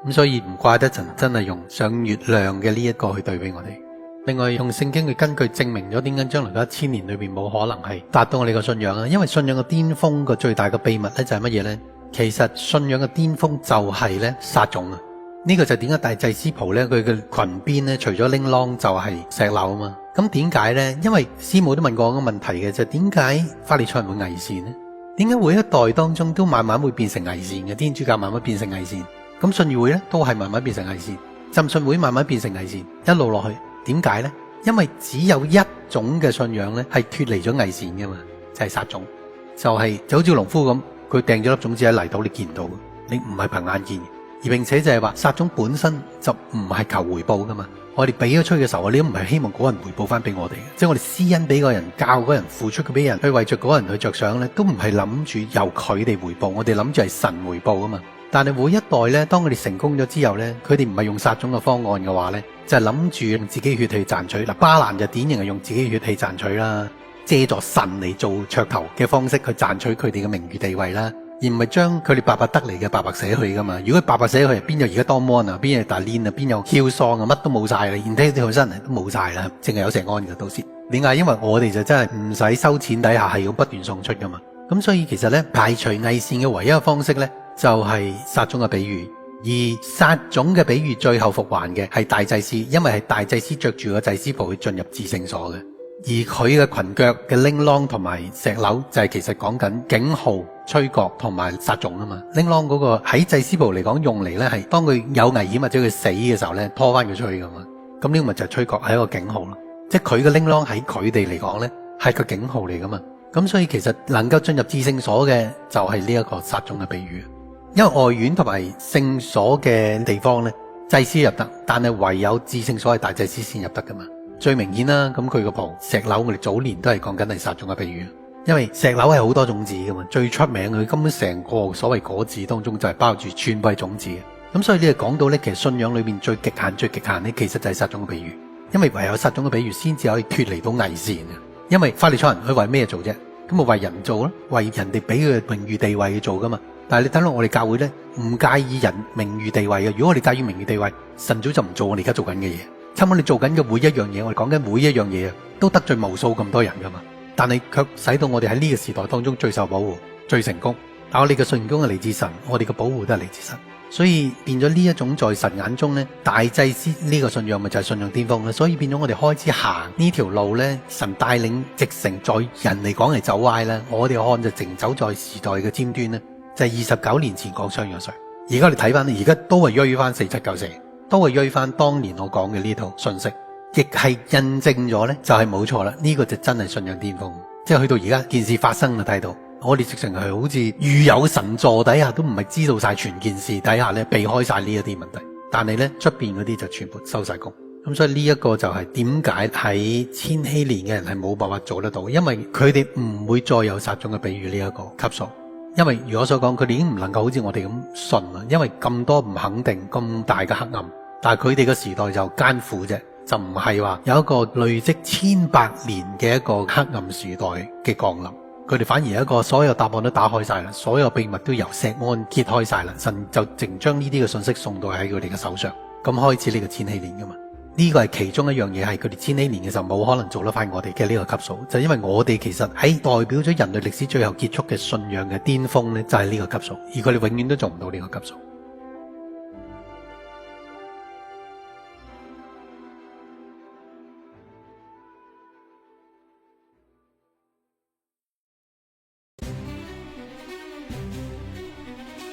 咁所以唔怪得真係用上月亮嘅呢一個去對比我哋。另外用聖經嘅根據證明咗點解將來嘅1000年裏邊冇可能係達到我哋個信仰啊。因為信仰嘅巔峰個最大嘅秘密咧就係乜嘢咧？其實信仰嘅巔峰就係咧撒種啊。呢個就點解大祭司袍咧佢嘅裙邊咧除咗拎啷就係石榴啊嘛。咁點解咧？因為師母都問過我個問題嘅，就點解法利賽人會偽善呢？點解每一代當中都慢慢會變成偽善嘅？天主教慢慢變成偽善。咁信義會咧都係慢慢變成偽善，浸信會慢慢變成偽善，一路落去。點解呢？因為只有一種嘅信仰咧係脫離咗偽善噶嘛，就係撒種，就好似農夫咁，佢掟咗粒種子喺泥土，你見唔到，你唔係憑眼見，而並且就係話撒種本身就唔係求回報噶嘛。我哋俾咗出去嘅時候，我哋都唔係希望嗰人回報翻俾我哋，即係我哋施恩俾嗰人，教嗰人，付出佢俾人，去為着嗰人去着想咧，都唔係諗住由佢哋回報，我哋諗住係神回報啊嘛。但係每一代咧，當佢哋成功咗之後咧，佢哋唔係用撒種嘅方案嘅話咧，就係諗住用自己血氣賺取。嗱，巴蘭就典型係用自己血氣賺取啦，借助神嚟做噱頭嘅方式去賺取佢哋嘅名譽地位啦，而唔係將佢哋白白得嚟嘅白白捨去噶嘛。如果白白捨去，邊有而家多 mon 啊，邊有大鏈啊，邊有囂喪啊，乜都冇晒啦，然之後真係都冇晒啦，淨係有石安嘅到時。點解？因為我哋就真係唔使收錢底下係要不斷送出噶嘛。咁所以其實咧，排除偽善嘅唯一嘅方式咧，就係撒種嘅比喻。而撒種嘅比喻最後復還嘅係大祭司，因為係大祭司着住個祭司袍去進入至聖所嘅，而佢嘅裙腳嘅鈴啷同埋石榴就係其實講緊警號、吹角同埋撒種啊嘛。鈴啷嗰個喺祭司袍嚟講用嚟咧係當佢有危險或者佢死嘅時候咧拖翻佢出去噶嘛。咁呢個咪就係吹角，係一個警號咯。即係佢嘅鈴啷喺佢哋嚟講咧係個警號嚟噶嘛。咁所以其實能夠進入至聖所嘅就係呢一個撒種嘅比喻。因為外院同埋聖所嘅地方咧，祭司入得，但係唯有至聖所係大祭司先入得噶嘛。最明顯啦，咁佢個袍石榴，我哋早年都係講緊係撒種嘅比喻。因為石榴係好多種子噶嘛，最出名佢根本成個所謂果子當中就係包住全部係種子嘅。咁所以你哋講到咧，其實信仰裏邊最極限咧，其實就係撒種嘅比喻。因為唯有撒種嘅比喻先至可以脫離到偽善嘅。因為法利賽人佢為咩做啫？咁啊為人做咯，為人哋俾佢榮譽地位去做噶嘛。但係你睇到我哋教會咧，唔介意人名譽地位嘅。如果我哋介意名譽地位，神早就唔做我哋而家做緊嘅嘢。差唔多你做緊嘅每一樣嘢，我哋講緊每一樣嘢啊，都得罪無數咁多人噶嘛。但係卻使到我哋喺呢個時代當中最受保護、最成功。但我哋嘅信仰係嚟自神，我哋嘅保護都係嚟自神。所以變咗呢一種在神眼中咧，大祭司呢個信仰咪就係信仰巔峰啦。所以變咗我哋開始行呢條路咧，神帶領直成在人嚟講係走歪啦，我哋看就直走在時代嘅尖端咧。就係29年前講雙約稅，而家你睇翻，而家都係追翻4794，都係追翻當年我講嘅呢套信息，亦係印證咗咧，就係冇錯啦。呢個就真係信仰巔峰，即係去到而家件事發生就睇到，我哋直情係好似如有神助底下，都唔係知道晒全件事底下咧，避開晒呢一啲問題，但係咧出邊嗰啲就全部收晒工。咁所以呢一個就係點解喺千禧年嘅人係冇辦法做得到，因為佢哋唔會再有撒種嘅比喻呢一個級數。因為如我所講，佢哋已經唔能夠好似我哋咁信啦，因為咁多唔肯定，咁大嘅黑暗。但係佢哋嘅時代就艱苦啫，就唔係話有一個累積1,800年嘅一個黑暗時代嘅降臨。佢哋反而有一個所有答案都打開晒啦，所有秘密都由錫安揭開晒啦，神就淨將呢啲嘅信息送到喺佢哋嘅手上，咁開始呢個千禧年噶嘛。呢個係其中一樣嘢，係佢哋千禧年嘅時候冇可能做得翻我哋嘅呢個級數，就因為我哋其實喺代表咗人類歷史最後結束嘅信仰嘅巔峰呢，就係呢個級數，而佢哋永遠都做唔到呢個級數。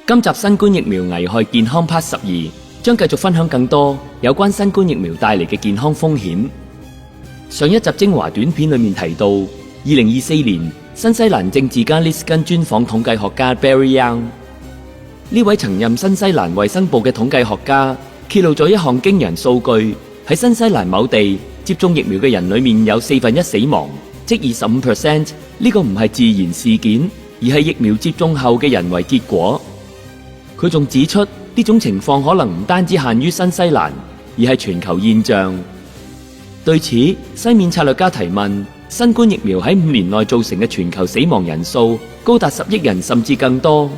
今集新冠疫苗危害健康 Part 12將繼續分享更多有關新冠疫苗帶嚟嘅健康風險。上一集精華短片裏面提到，2024年新西蘭政治家 Liz Gunn 專訪統計學家 Barry Young。呢位曾任新西蘭衛生部嘅統計學家揭露咗一項驚人數據：喺新西蘭某地接種疫苗嘅人裏面有1/4死亡，即 25%， 呢個唔係自然事件，而係疫苗接種後嘅人為結果。佢仲指出，呢種情況可能唔單止限於新西蘭，而係全球現象。對此，西面策略家提問：新冠疫苗喺5年內造成嘅全球死亡人數高達10億人甚至更多，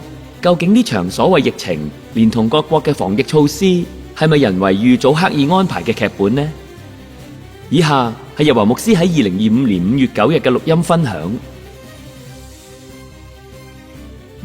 究竟呢場所謂疫情，連同各國嘅防疫措施，係咪人為預早刻意安排嘅劇本呢？以下係日華牧師喺2025年5月9日嘅錄音分享。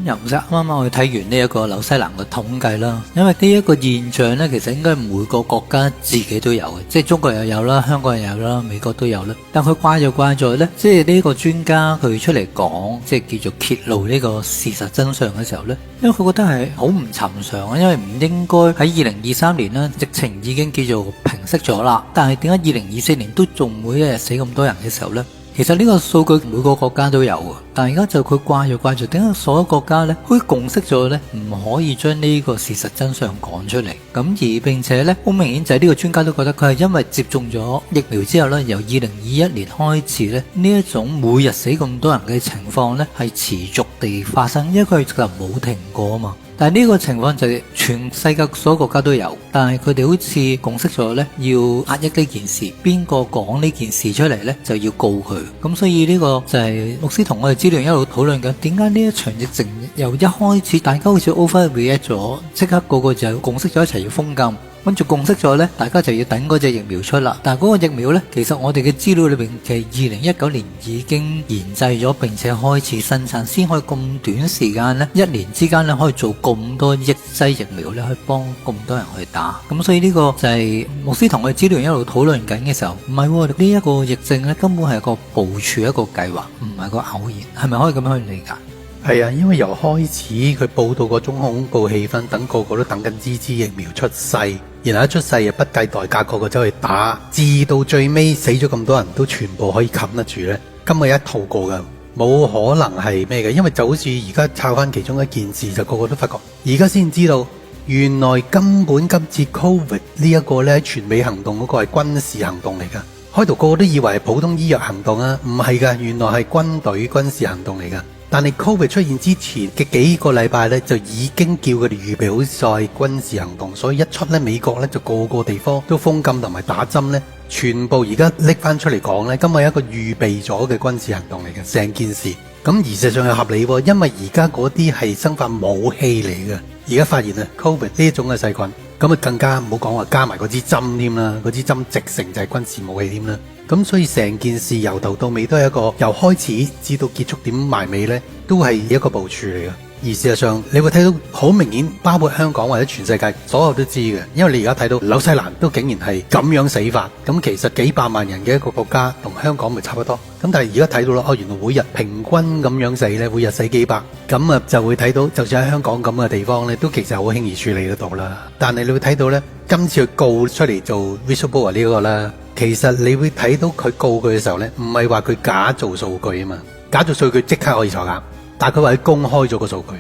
又唔使啱啱我哋睇完呢一個紐西蘭嘅統計啦，因為呢一個現象呢，其實應該每個國家自己都有嘅，即係中國又有啦，香港又有啦，美國都有啦。但佢怪就怪在呢，即係呢個專家佢出嚟講，即係叫做揭露呢個事實真相嘅時候呢，因為佢覺得係好唔尋常，因為唔應該喺2023年呢，疫情已經叫做平息咗啦，但係點解2024年都仲會一日死咁多人嘅時候呢？其實呢個數據每個國家都有嘅，但係而家就佢掛住點解所有國家呢可以共識咗呢，唔可以將呢個事實真相講出嚟。咁而並且呢，好明顯就係呢個專家都覺得佢係因為接種咗疫苗之後呢，由2021年開始呢，呢一種每日死咁多人嘅情況呢係持續地發生，因為佢就冇停過啊嘛。但係呢個情況就係全世界所有國家都有，但係佢哋好似共識咗呢，要壓抑呢件事，邊個講呢件事出嚟呢，就要告佢。咁所以呢個就係牧師同我哋資料一路討論緊，點解呢一場疫情由一開始大家好似 overreact 咗，即刻個個就共識咗一齊要封禁。跟住共識咗呢，大家就要等嗰隻疫苗出啦。但係嗰個疫苗呢，其實我哋嘅資料裏邊，其實2019年已經研製咗並且開始生產，先可以咁短時間呢，1年之間呢，可以做咁多億劑疫苗呢，可以幫咁多人去打。咁所以呢個就係牧師同我哋資料一路討論緊嘅時候，唔係喎，呢一個疫症呢，根本係個部署一個計劃，唔係個偶然，係咪可以咁樣去理解？係啊，因為由開始佢報道嗰種恐怖氣氛，等個個都等緊支疫苗出世，然後一出世又不計代價個個走去打，至到最尾死咗咁多人都全部可以冚得住呢。今日一套過噶，冇可能係咩嘅，因為就好似而家抄翻其中一件事，就個個都發覺，而家先知道原來根本今次 Covid 呢一個呢，全美行動嗰個係軍事行動嚟噶。開頭個個都以為係普通醫藥行動啊，唔係噶，原來係軍隊軍事行動嚟噶。但係 Covid 出現之前嘅幾個禮拜呢，就已經叫佢哋預備好晒軍事行動，所以一出呢，美國呢就個個地方都封禁同埋打針呢，全部而家拎翻出嚟講呢，今日係一個預備咗嘅軍事行動嚟嘅成件事。咁而實際上係合理喎，因為而家嗰啲係生化武器嚟嘅。而家發現啊 Covid 呢種嘅細菌，咁啊更加唔好講話加埋嗰支針添啦，嗰支針直成就係軍事武器添啦。咁所以成件事由頭到尾都係一個由開始至到結束點埋尾呢，都係一個部署嚟嘅。而事實上你會睇到好明顯，包括香港或者全世界所有都知嘅，因為你而家睇到紐西蘭都竟然係咁樣死法，咁其實幾百萬人嘅一個國家同香港咪差不多。咁但係而家睇到啦，原來每日平均咁樣死呢，每日死幾百，咁啊就會睇到，就算喺香港咁嘅地方呢，都其實好輕易處理得到啦。但係你會睇到呢，今次佢告出嚟做 whistleblower 呢個啦，其實你會睇到佢告佢嘅時候呢，唔係話佢假做數據啊嘛，假做數據即刻可以坐監，但係佢話佢公開咗個數據，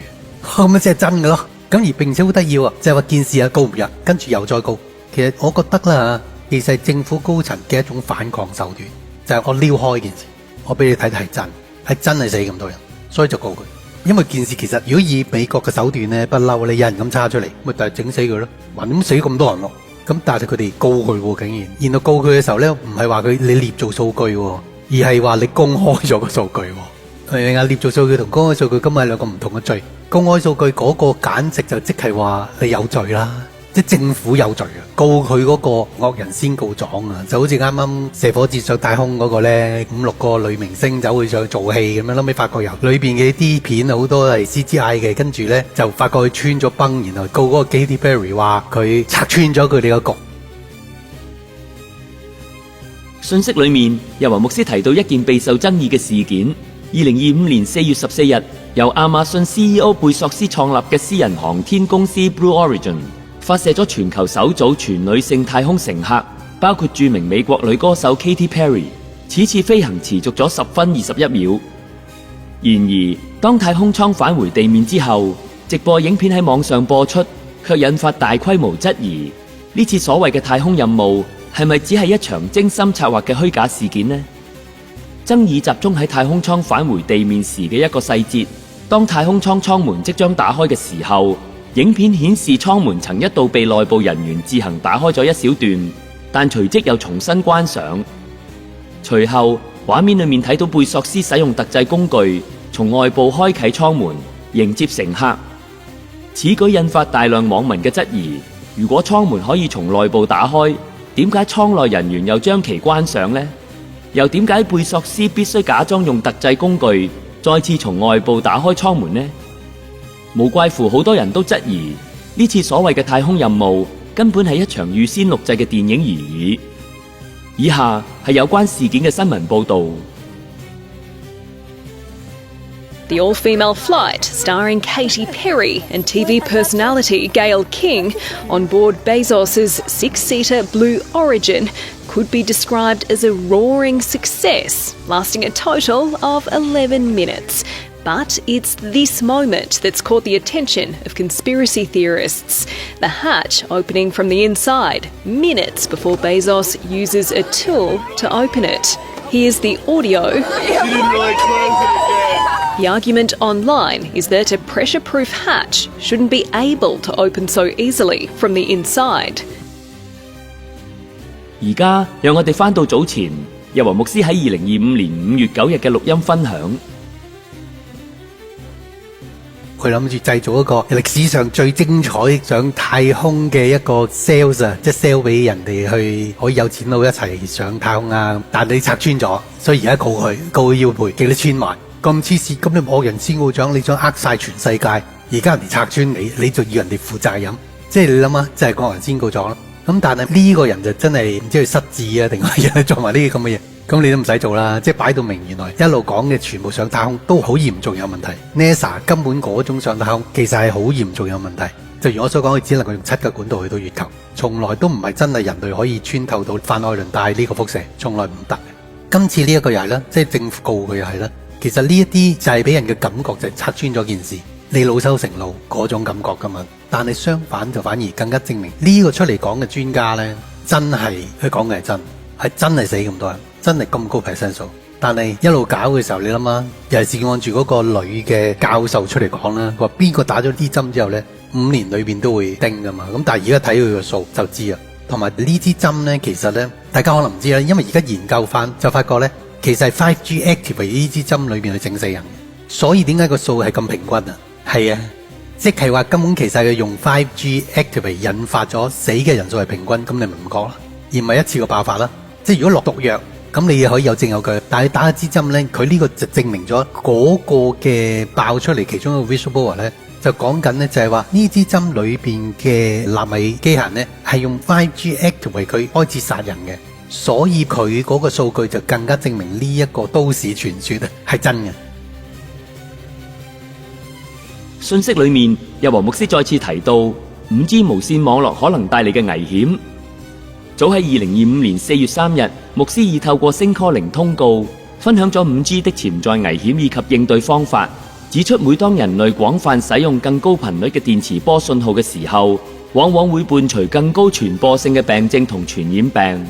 咁咪即係真嘅咯。咁而並且好得意喎，就係話件事啊告唔入，跟住又再告。其實我覺得啦，其實係政府高層嘅一種反抗手段，就係我撩開件事，我俾你睇睇係真係死咁多人，所以就告佢。因為件事其實如果以美國嘅手段呢，不嬲你有人咁叉出嚟，咪就係整死佢咯。話點死咁多人咯？咁但係佢哋告佢喎，竟然，然後告佢嘅時候呢，唔係話佢你捏造數據喎，而係話你公開咗個數據喎。明唔明啊？捏造數據同公開數據今日係兩個唔同嘅罪。公開數據嗰個簡直就即係話你有罪啦，即係政府有罪啊！告佢嗰個惡人先告狀啊！就好似啱啱射火箭上太空嗰個呢，5、6個女明星走去上做戲咁樣，後尾發覺由裏邊嘅啲片好多係 CGI 嘅，跟住呢就發覺佢穿咗崩，然後告嗰個 Katy Perry 話佢拆穿咗佢哋個局。信息裏面，日華牧師提到一件備受爭議嘅事件。2025年4月14日，由亞馬遜 CEO 貝索斯創立嘅私人航天公司 Blue Origin 發射咗全球首組全女性太空乘客，包括著名美國女歌手 Katy Perry。此次飛行持續咗10分21秒。然而，當太空艙返回地面之後，直播影片喺網上播出，卻引發大規模質疑。呢次所謂嘅太空任務係咪只係一場精心策劃嘅虛假事件呢？爭議集中喺太空艙返回地面時嘅一個細節。當太空艙艙門即將打開嘅時候，影片顯示艙門曾一度被內部人員自行打開咗一小段，但隨即又重新關上。隨後畫面裏面睇到貝索斯使用特製工具從外部開啟艙門迎接乘客，此舉引發大量網民嘅質疑：如果艙門可以從內部打開，點解艙內人員又將其關上呢？又點解貝索斯必須假裝用特製工具再次從外部打開艙門呢？無怪乎好多人都質疑呢次所謂嘅太空任務根本係一場預先錄製嘅電影而已。以下係有關事件嘅新聞報導。The all-female flight starring Katy Perry and TV personality Gayle King on board Bezos's six-seater Blue Origin could be described as a roaring success, lasting a total of 11 minutes. But it's this moment that's caught the attention of conspiracy theorists. The hatch opening from the inside, minutes before Bezos uses a tool to open it. Here's the audio. She didn't really close it again. The argument online is that a pressure-proof hatch shouldn't be able to open so easily from the inside. 而家讓我哋返到早前，日華牧師喺2025年5月9日嘅錄音分享。佢諗住製造一個歷史上最精彩上太空嘅一個 sales 啊，即係 sell 俾人哋去可以有錢佬一齊上太空啊！但你拆穿咗，所以而家告佢要賠幾多千萬，咁黐線，咁你惡人先告狀，你想呃晒全世界，而家人哋拆穿你，你就要人哋負責任，即係你諗下，真係惡人先告狀啦。咁但係呢個人就真係唔知佢失智啊，定係做埋呢啲咁嘅嘢。咁你都唔使做啦，即係擺到明，原來一路講嘅全部上太空都好嚴重有問題。NASA 根本嗰種上太空其實係好嚴重有問題。就如我所講，佢只能夠用7個管道去到月球，從來都唔係真係人類可以穿透到範愛倫帶呢個輻射，從來唔得。今次呢一個又係啦，即係政府告佢又係啦。其實呢一啲就係俾人嘅感覺就係拆穿咗件事，你老羞成怒嗰種感覺噶嘛。但係相反就反而更加證明呢個出嚟講嘅專家呢，真係佢講嘅係真係死咁多人。真係咁高 percent 數，但係一路搞嘅時候，你諗下，尤其是按住嗰個女嘅教授出嚟講啦，話邊個打咗啲針之後呢，5年裏邊都會叮噶嘛。咁但係而家睇佢個數就知啦。同埋呢支針呢，其實呢，大家可能唔知啦，因為而家研究翻就發覺呢，其實係 5G activate 呢支針裏邊去整死人，所以點解個數係咁平均啊？係啊，即係話根本其實係用 5G activate 引發咗死嘅人數係平均，咁你咪唔覺啦，而唔係一次過爆發啦。即係如果落毒藥。咁你可以有證有據，但係打一支針咧，佢呢個就證明咗嗰個嘅爆出嚟其中一個 whistleblower 咧，就講緊咧就係話呢支針裏邊嘅納米機械咧係用 5G activate 佢開始殺人嘅，所以佢嗰個數據就更加證明呢一個都市傳說係真嘅。信息裏面，日華牧師再次提到 5G 無線網絡可能帶嚟嘅危險。早喺2025年4月3日，牧師已透過星 calling 通告，分享咗 5G 的潛在危險以及應對方法，指出每當人類廣泛使用更高頻率嘅電磁波信號嘅時候，往往會伴隨更高傳播性嘅病症同傳染病。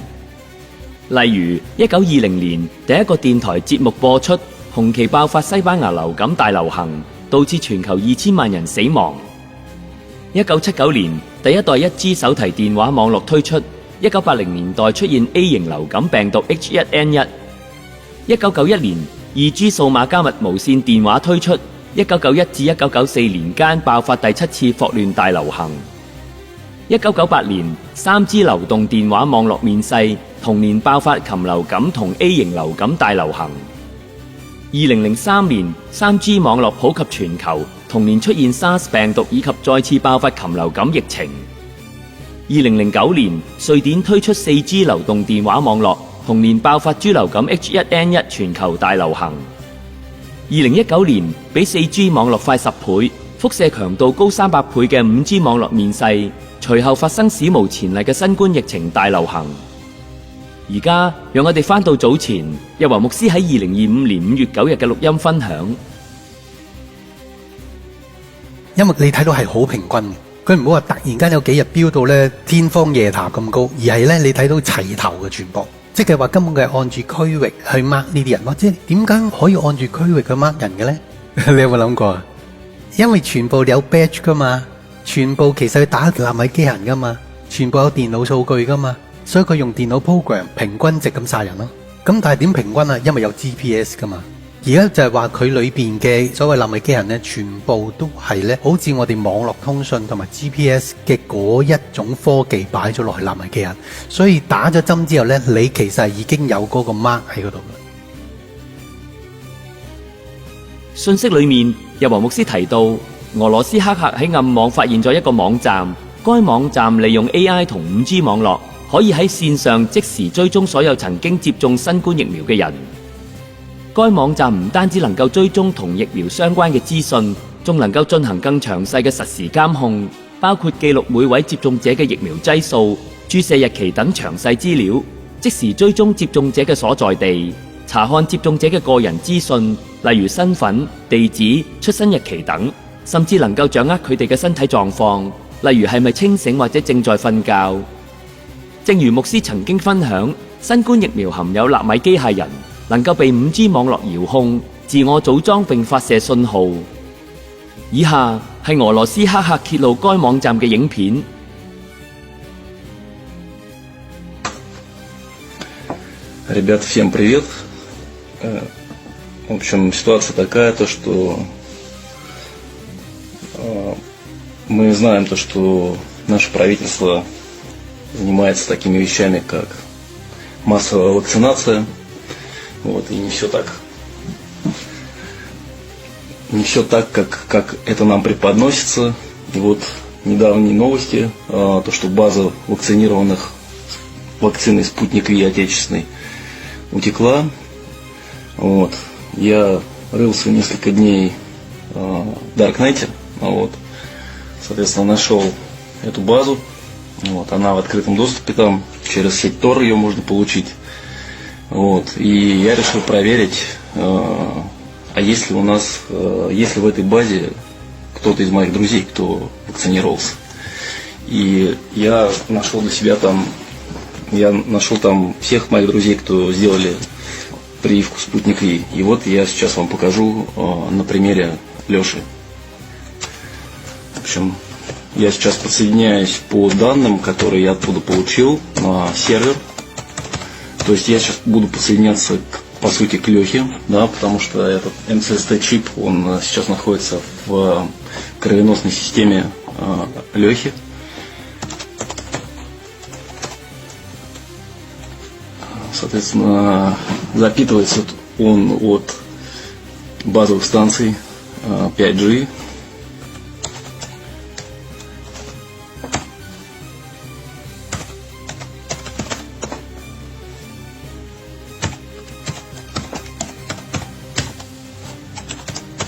例如1920年第一個電台節目播出，紅旗爆發西班牙流感大流行，導致全球2000萬人死亡。1979年第一代1G 手提電話網絡推出，1980年代出現 A 型流感病毒 H1N1。1991年2G 數碼加密無線電話推出，1991至1994年間爆發第7次霍亂大流行。1998年3G 流動電話網絡面世，同年爆發禽流感同 A 型流感大流行。2003年3G 網絡普及全球，同年出現 SARS 病毒以及再次爆發禽流感疫情。2009年瑞典推出 4G 流動電話網絡，同年爆發豬流感 H1N1 全球大流行。2019年比 4G 網絡快10倍，輻射強度高300倍嘅 5G 網絡面世，隨後發生史無前例嘅新冠疫情大流行。而家讓我哋返到早前，日華牧師喺2025年5月9日嘅錄音分享。因為你睇到係好平均嘅。佢唔好話突然間有幾日飆到咧天方夜譚咁高，而係咧你睇到齊頭嘅傳播，即係話根本佢係按住區域去 mark 呢啲人，或者點解可以按住區域去 mark 人嘅咧？你有冇諗過啊？因為全部有 badge 噶嘛，全部其實佢打納米機械人噶嘛，全部有電腦數據噶嘛，所以佢用電腦 program 平均值咁殺人咯。咁但係點平均啊？因為有 GPS 噶嘛。而家就係話佢裏邊嘅所謂納米機械人咧，全部都係咧，好似我哋網絡通訊同埋 GPS 嘅嗰一種科技擺咗落去納米機械人，所以打咗針之後咧，你其實係已經有嗰個 mark 喺嗰度嘅。信息裏面，日華牧師提到，俄羅斯黑客喺暗網發現咗一個網站，該網站利用 AI 同 5G 網絡，可以喺線上即時追蹤所有曾經接種新冠疫苗嘅人。該網站唔單止能夠追蹤同疫苗相關嘅資訊，仲能夠進行更詳細嘅實時監控，包括記錄每位接種者嘅疫苗劑數、注射日期等詳細資料，即時追蹤接種者嘅所在地，查看接種者嘅個人資訊，例如身份、地址、出生日期等，甚至能夠掌握佢哋嘅身體狀況，例如係咪清醒或者正在瞓覺。正如牧師曾經分享，新冠疫苗含有納米機械人，能夠被 5G 網絡遙控、自我組裝並發射信號。以下係俄羅斯黑客揭露該網站嘅影片。Ребята, всем привет. В общем, ситуация такая, то что мы знаем то, что наше правительство занимается такими вещами, как массовая вакцинация. Вот, и не все так, как это нам преподносится. И вот недавние новости, то, что база вакцинированных вакциной «Спутник Ви» отечественной утекла. Вот. Я рылся несколько дней в Даркнете, вот. Соответственно, нашел эту базу. Вот. Она в открытом доступе, там через сеть Tor ее можно получить. Вот. И я решил проверить, а есть ли у нас, есть ли в этой базе кто-то из моих друзей, кто вакцинировался. И я нашел для себя там, всех моих друзей, кто сделали прививку «Спутник Ви». И вот я сейчас вам покажу на примере Леши. В общем, я сейчас подсоединяюсь по данным, которые я оттуда получил, на сервер. То есть я сейчас буду подсоединяться, по сути, к Лехе, да, потому что этот МЦСТ-чип, он сейчас находится в кровеносной системе Лехи. Соответственно, запитывается он от базовых станций 5G.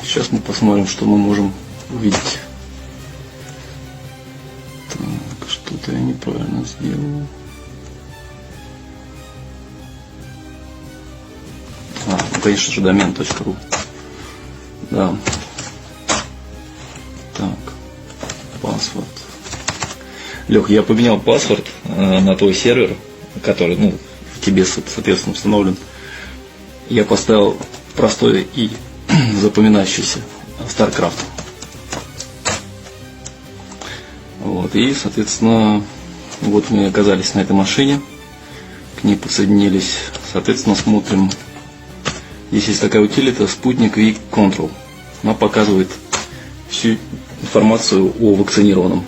Сейчас мы посмотрим, что мы можем увидеть. Так, что-то я неправильно сделал. Ну, конечно же, домен.ру. Да. Так. Паспорт. Лех, я поменял паспорт на твой сервер, который, в тебе, соответственно, установлен. Я поставил простой и запоминающийся StarCraft. Вот, и, соответственно, вот мы оказались на этой машине, к ней подсоединились, соответственно, смотрим. Здесь есть такая утилита «Спутник Ви Control». Она показывает всю информацию о вакцинированном.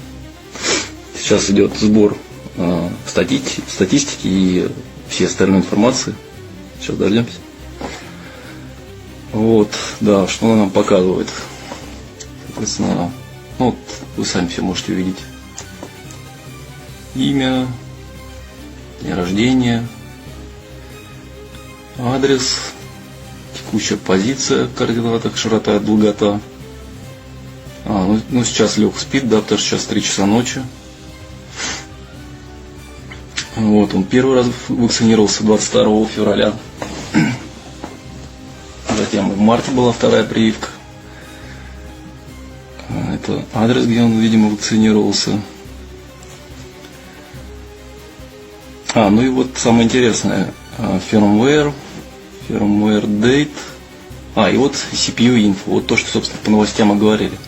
Сейчас идет сбор статистики и всей остальной информации. Сейчас дождемся. Вот, да, что она нам показывает. Соответственно, вот вы сами все можете увидеть. Имя, день рождения, адрес, текущая позиция, координаты, широта, долгота. Сейчас Леха спит, да, потому что сейчас 3 часа ночи. Вот, он первый раз вакцинировался 22 февраля. Затем в марте была вторая прививка. Это адрес, где он, видимо, вакцинировался. Ну и вот самое интересное. firmware date, и вот CPU info, вот то, что, собственно, по новостям и говорили.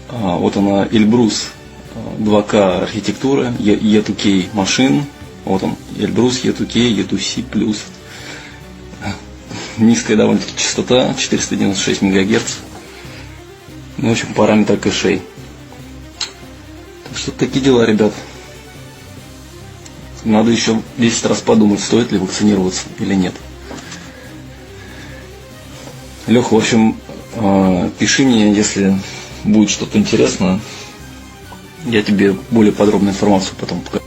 Вот она, Эльбрус 2К архитектура, E2K машин, вот он, Эльбрус E2K, E2C+. Низкая довольно-таки частота, 496 МГц. Ну, в общем, параметр кэшей. Так что такие дела, ребят. Надо еще 10 раз подумать, стоит ли вакцинироваться или нет. Лех, в общем, пиши мне, если будет что-то интересно. Я тебе более подробную информацию потом покажу.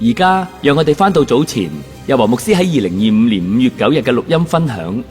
而家讓我哋翻到早前，日華牧師喺2025年5月9日嘅錄音分享。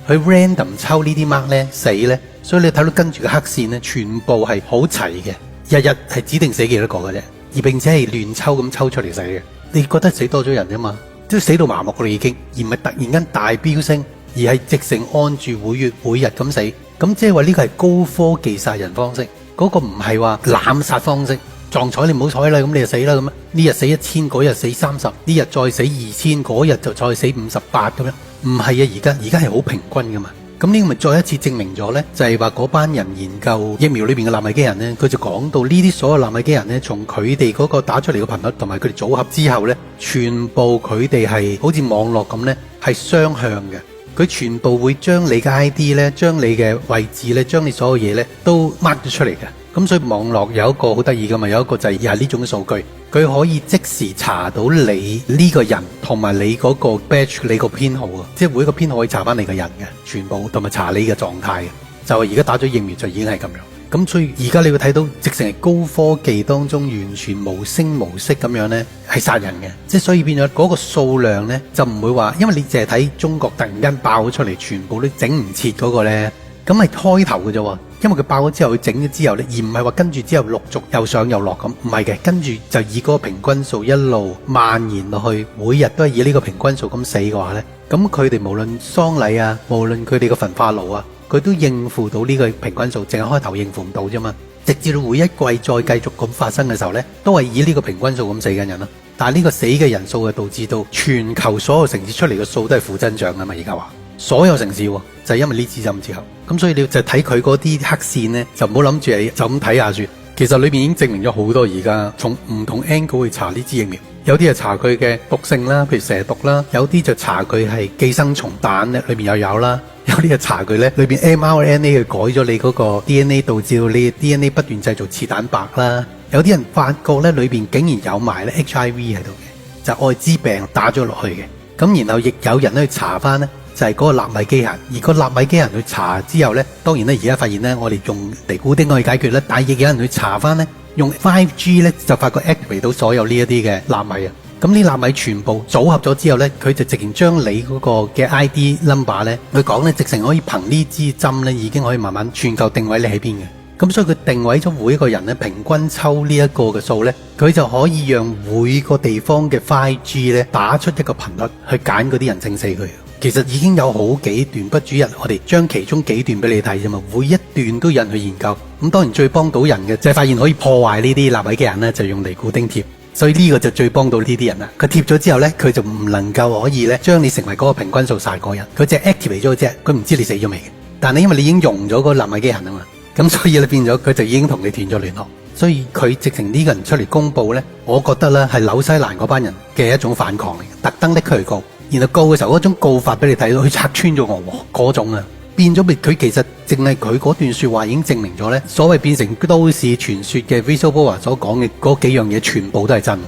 佢 random 抽呢啲 mark 咧死咧，所以你睇到跟住嘅黑線咧，全部係好齊嘅，日日係指定死幾多個嘅啫，而並且係亂抽咁抽出嚟死嘅。你覺得死多咗人啫嘛？都死到麻木啦已經，而唔係突然間大飆升，而係直成按住每月每日咁死。咁即係話呢個係高科技殺人方式，嗰個唔係話濫殺方式。撞彩你唔好彩啦，咁你就死啦咁。呢日死1000，嗰日死30，呢日再死2000，嗰日就再死58咁樣。唔係啊，而家係好平均噶嘛。咁呢個咪再一次證明咗呢，就係話嗰班人研究疫苗裏邊嘅納米機人呢，佢就講到呢啲所有納米機人呢，從佢哋嗰個打出嚟嘅頻率同埋佢哋組合之後呢，全部佢哋係好似網絡咁呢，係雙向嘅。佢全部會將你嘅 ID 呢，將你嘅位置呢，將你所有嘢呢，都 mark 咗出嚟嘅。咁所以網絡有一個好得意噶嘛，有一個就係呢種數據，佢可以即時查到你呢個人同埋你嗰個 batch 你個編號啊，即係每一個編號可以查翻你個人嘅全部，同埋查你嘅狀態嘅。就係而家打咗疫苗就已經係咁樣。咁所以而家你會睇到直情係高科技當中完全無聲無息咁樣呢，係殺人嘅。即係所以變咗嗰個數量呢，就唔會話，因為你淨係睇中國突然間爆咗出嚟，全部都整唔切嗰個呢，咁係開頭嘅啫喎。因為佢爆咗之後，佢整咗之後咧，而唔係話跟住之後陸續又上又落咁，唔係嘅，跟住就以嗰個平均數一路蔓延落去，每日都係以呢個平均數咁死嘅話咧，咁佢哋無論喪禮啊，無論佢哋嘅焚化爐啊，佢都應付到呢個平均數，淨係開頭應付唔到啫嘛。直至到每一季再繼續咁發生嘅時候咧，都係以呢個平均數咁死緊人啦。但係呢個死嘅人數係導致到全球所有城市出嚟嘅數都係負增長㗎嘛，而家話。所有城市喎，就係因為呢支針之後，咁所以你就睇佢嗰啲黑線呢，就唔好諗住係就咁睇下算。其實裏面已經證明咗好多，而家從唔同 angle 去查呢支疫苗，有啲係查佢嘅毒性啦，譬如蛇毒啦，有啲就查佢係寄生蟲蛋咧，裏面又有啦，有啲就查佢咧裏面 mRNA 佢改咗你嗰個 DNA， 導致到你 DNA 不斷製造次蛋白啦，有啲人發覺咧裏面竟然有埋咧 HIV 喺度嘅，就係愛滋病打咗落去嘅，咁然後亦有人去查翻咧。就係嗰個納米機械，而個納米機械去查之後呢，當然咧而家發現呢，我哋用尼古丁可以解決啦，但係亦有人去查翻呢，用 5G 呢，就發覺 activate 到所有呢一啲嘅納米啊。咁呢納米全部組合咗之後呢，佢就直情將你嗰個嘅 ID number 呢，佢講呢，直情可以憑呢支針呢，已經可以慢慢全球定位你喺邊嘅。咁所以佢定位咗每一個人呢，平均抽呢一個嘅數呢，佢就可以讓每個地方嘅 5G 呢，打出一個頻率去揀嗰啲人整死佢。其實已經有好幾段不主日，我哋將其中幾段俾你睇啫嘛。每一段都有人去研究。咁當然最幫到人嘅就係發現可以破壞呢啲納米嘅人呢，就用尼古丁貼。所以呢個就最幫到呢啲人啦。佢貼咗之後呢，佢就唔能夠可以呢將你成為嗰個平均數殺個人。佢只係 activate 咗啫，佢唔知你死咗未嘅。但係因為你已經用咗嗰個納米機人啊嘛，咁所以你變咗佢就已經同你斷咗聯絡。所以佢直情呢個人出嚟公佈呢，我覺得呢係紐西蘭嗰班人嘅一種反抗嚟嘅，特登拎佢嚟告。然後告嘅時候嗰種告法俾你睇到，佢拆穿咗我嗰種啊，變咗佢其實淨係佢嗰段說話已經證明咗呢，所謂變成都市傳說嘅 whistleblower 所講嘅嗰幾樣嘢全部都係真，